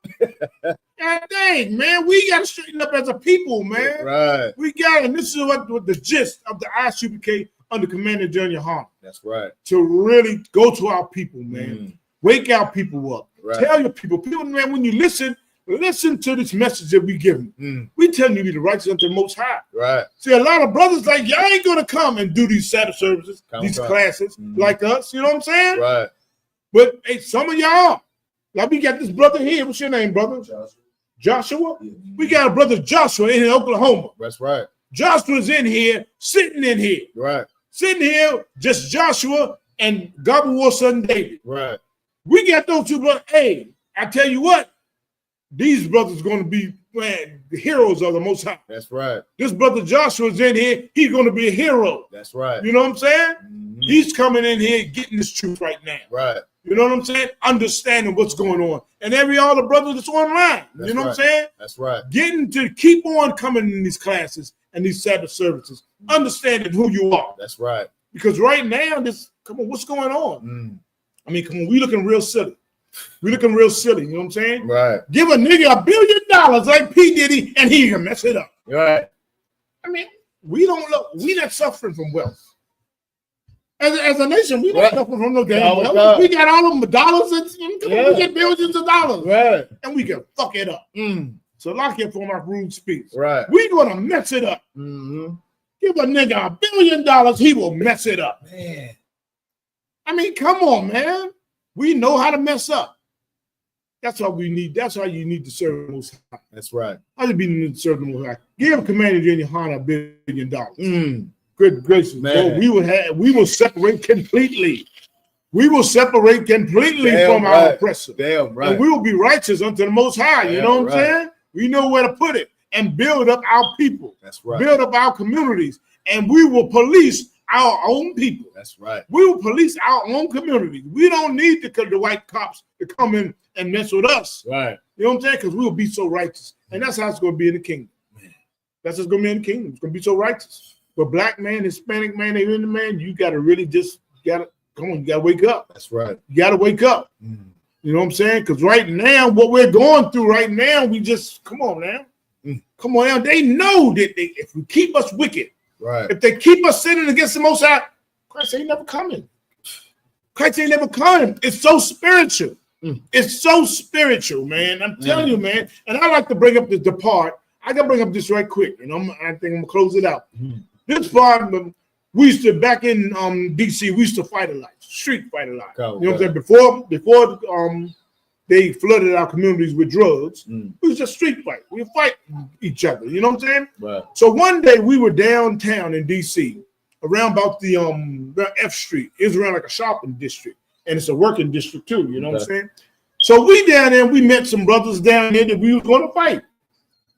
God dang, man, we got to straighten up as a people, man. Right. We got, and this is what the gist of the Isupk under Commander Junior Hahn. That's right. To really go to our people, man. Wake our people up. Right. Tell your people, man, when you listen to this message that we give them. We telling you to be the righteous unto the Most High. Right. See, a lot of brothers like, y'all ain't going to come and do these Sabbath services, these classes like us. You know what I'm saying? Right. But hey, some of y'all, like we got this brother here. What's your name, brother? Joshua? Yeah. We got a brother Joshua in Oklahoma. That's right. Joshua's in here, sitting in here. Right. Sitting here, just Joshua and Gobble War's son David. Right. We got those two brothers. Hey, I tell you what, these brothers going to be, man, the heroes of the Most High. That's right. This brother Joshua's in here. He's going to be a hero. That's right. You know what I'm saying? He's coming in here getting this truth right now. Right. You know what I'm saying? Understanding what's going on. And all the brothers that's online. You know what I'm saying? That's right. Getting to keep on coming in these classes and these Sabbath services. Understanding who you are. That's right. Because right now, come on, what's going on? I mean, come on, we looking real silly. We looking real silly, you know what I'm saying? Right. Give a nigga $1 billion like P. Diddy and he can mess it up. Right. I mean, we not suffering from wealth. As a nation, we not suffering from no damn wealth. We got all of them dollars and we get billions of dollars. Right. And we can fuck it up. So lock it for my rude speech. Right. We gonna mess it up. Give a nigga $1 billion, he will mess it up. Man. I mean, come on, man. We know how to mess up. That's what we need. That's why you need to serve the Most High. That's right. I just be need to serve the Most High. Give Commander Junior Hahn $1 billion. Good gracious, man. We will separate completely. We will separate completely from our oppressor. Damn right. And we will be righteous unto the Most High. You know what I'm saying? We know where to put it and build up our people. That's right. Build up our communities, and we will police our own people. That's right. We will police our own communities. We don't need the white cops to come in and mess with us. Right. You know what I'm saying? Because we'll be so righteous. And that's how it's going to be in the kingdom. That's what's going to be in the kingdom. It's going to be so righteous. But black man, Hispanic man, Indian man, you got to really come on, you got to wake up. That's right. You got to wake up. You know what I'm saying? Because right now, what we're going through right now, we just, come on now. Come on now. They know that if we keep us wicked, right. If they keep us sinning against the Most High, Christ ain't never coming. Christ ain't never coming. It's so spiritual. It's so spiritual, man. I'm telling you, man. And I like to bring up the part. I got to bring up this right quick. And I think I'm going to close it out. This part, we used to, back in D.C., we used to fight a lot. Street fight a lot. You know what I'm saying? Before they flooded our communities with drugs, we was just street fight. We would fight each other. You know what I'm saying? Right. So one day we were downtown in D.C., around about the F Street. It was around like a shopping district, and it's a working district too. You know what I'm saying? So we down there, we met some brothers down there that we were going to fight.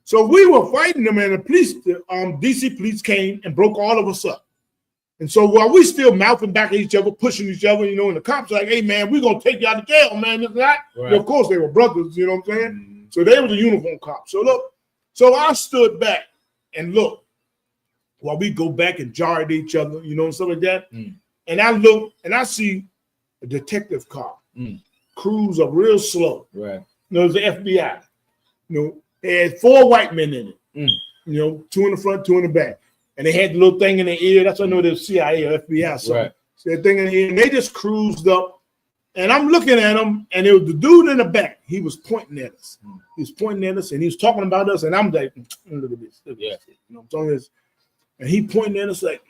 So we were fighting them, and the police, DC police came and broke all of us up. And so while we still mouthing back at each other, pushing each other, you know, and the cops are like, hey, man, we're going to take you out of jail, man. This and that. Right. Of course, they were brothers, you know what I'm saying? So they were the uniform cops. So look, so I stood back and look while we go back and jar at each other, you know, and stuff like that. And I look and I see a detective car cruise up real slow. Right. You know, it was the FBI. You know, they had 4 white men in it. You know, 2 in the front, 2 in the back. And they had the little thing in their ear. That's why I know they're CIA or FBI. So, right. So that thing in the ear, and they just cruised up. And I'm looking at them, and it was the dude in the back. He was pointing at us. He was pointing at us, and he was talking about us. And I'm like, look at this. Look at this. You know, I'm telling this. And he pointing at us like,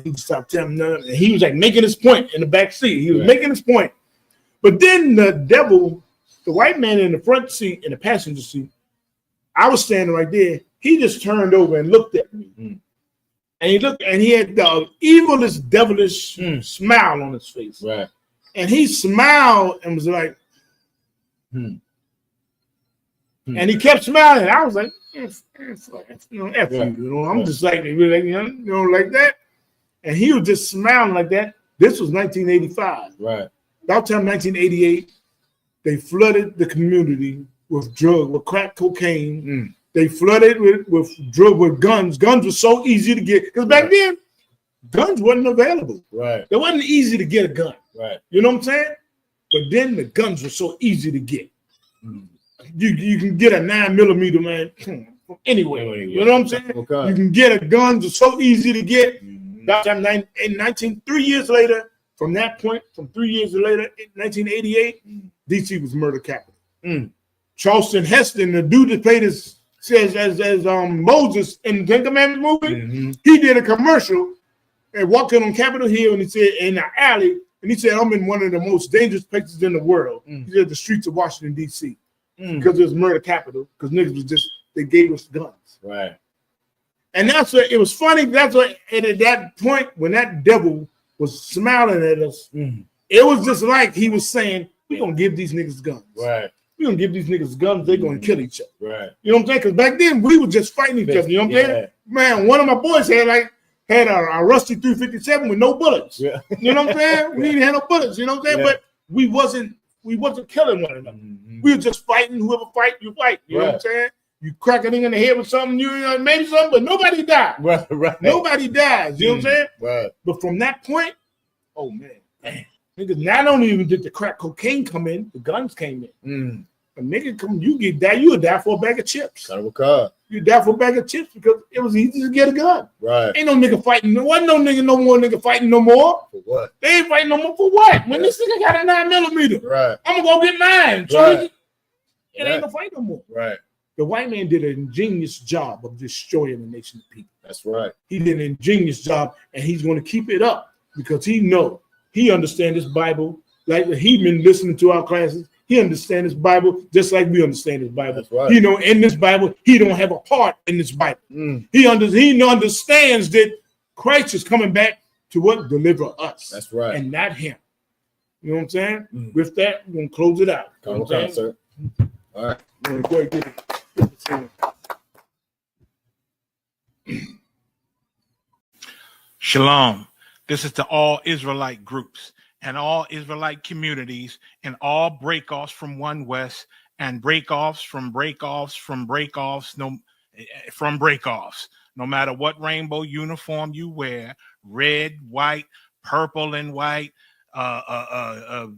he stopped telling him, and he was like making his point in the back seat. He was making his point. But then the devil, the white man in the front seat, in the passenger seat, I was standing right there. He just turned over and looked at me. And he looked, and he had the evilest, devilish smile on his face. Right. And he smiled and was like, and he kept smiling. I was like, F you, I'm just like, like that. And he was just smiling like that. This was 1985. Right. About time 1988, they flooded the community with crack cocaine. They flooded with guns. Guns were so easy to get. Because back then, guns wasn't available. Right. It wasn't easy to get a gun. Right. You know what I'm saying? But then the guns were so easy to get. You can get a 9mm, man, from anywhere. You know what I'm saying? Okay. You can get a gun. It's so easy to get. About time 3 years later, from that point, from 3 years later, in 1988, DC was murder capital. Charleston Heston, the dude that played as Moses in the Ten Commandments movie, he did a commercial and walked in on Capitol Hill, and he said, in the alley, and he said, I'm in one of the most dangerous places in the world. He said, the streets of Washington, D.C., because it was murder capital, because niggas was just, they gave us guns. Right. And that's what, it was funny, that's what, and at that point, when that devil was smiling at us, it was just like he was saying, we're going to give these niggas guns. Right. We're going to give these niggas guns, they're going to kill each other. Right. You know what I'm saying? Because back then, we were just fighting each other. You know what I'm saying? Man, one of my boys had a rusty 357 with no bullets. Yeah. You know what I'm saying? We didn't have no bullets. You know what I'm saying? But we wasn't killing one another. We were just fighting. Whoever fight, you fight. You know what I'm saying? You crack a thing in the head with something, maybe something, but nobody died. Right. Nobody dies. You know what I'm saying? Right. But from that point, oh man. Niggas, not only even did the crack cocaine come in, the guns came in. A nigga come, you would die for a bag of chips. Kind of a car. You die for a bag of chips because it was easy to get a gun. Right. Ain't no nigga fighting. There wasn't no more nigga fighting no more. For what? They ain't fighting no more for what? When this nigga got a 9mm, right, I'm gonna go get mine. So right. It ain't no fight no more. Right. The white man did an ingenious job of destroying the nation of people. That's right. He did an ingenious job, and he's going to keep it up because he understands this Bible like he been listening to our classes. He understands this Bible just like we understand this Bible. That's right. In this Bible, he don't have a part in this Bible. He understands that Christ is coming back to deliver us. That's right. And not him. You know what I'm saying? With that, we're going to close it out. Okay, sir. All right. I'm going to go ahead and get it. Shalom. This is to all Israelite groups and all Israelite communities and all breakoffs from One West and breakoffs from breakoffs from breakoffs from breakoffs. No matter what rainbow uniform you wear, red, white, purple and white, all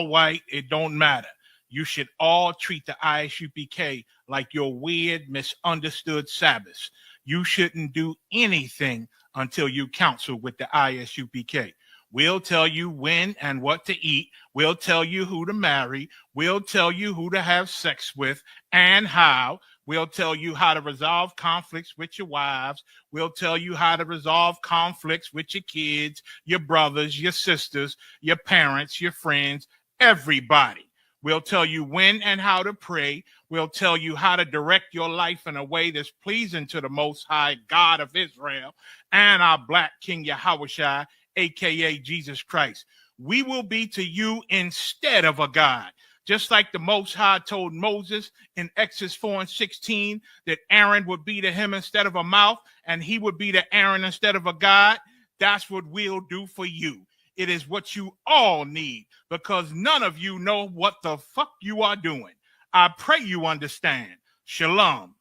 white, it don't matter. You should all treat the Isupk like your weird, misunderstood Sabbath. You shouldn't do anything until you counsel with the Isupk. We'll tell you when and what to eat. We'll tell you who to marry. We'll tell you who to have sex with and how. We'll tell you how to resolve conflicts with your wives. We'll tell you how to resolve conflicts with your kids, your brothers, your sisters, your parents, your friends, everybody. We'll tell you when and how to pray. We'll tell you how to direct your life in a way that's pleasing to the Most High God of Israel and our Black King Yahushua, a.k.a. Jesus Christ. We will be to you instead of a God. Just like the Most High told Moses in Exodus 4:16 that Aaron would be to him instead of a mouth and he would be to Aaron instead of a God, that's what we'll do for you. It is what you all need because none of you know what the fuck you are doing. I pray you understand. Shalom.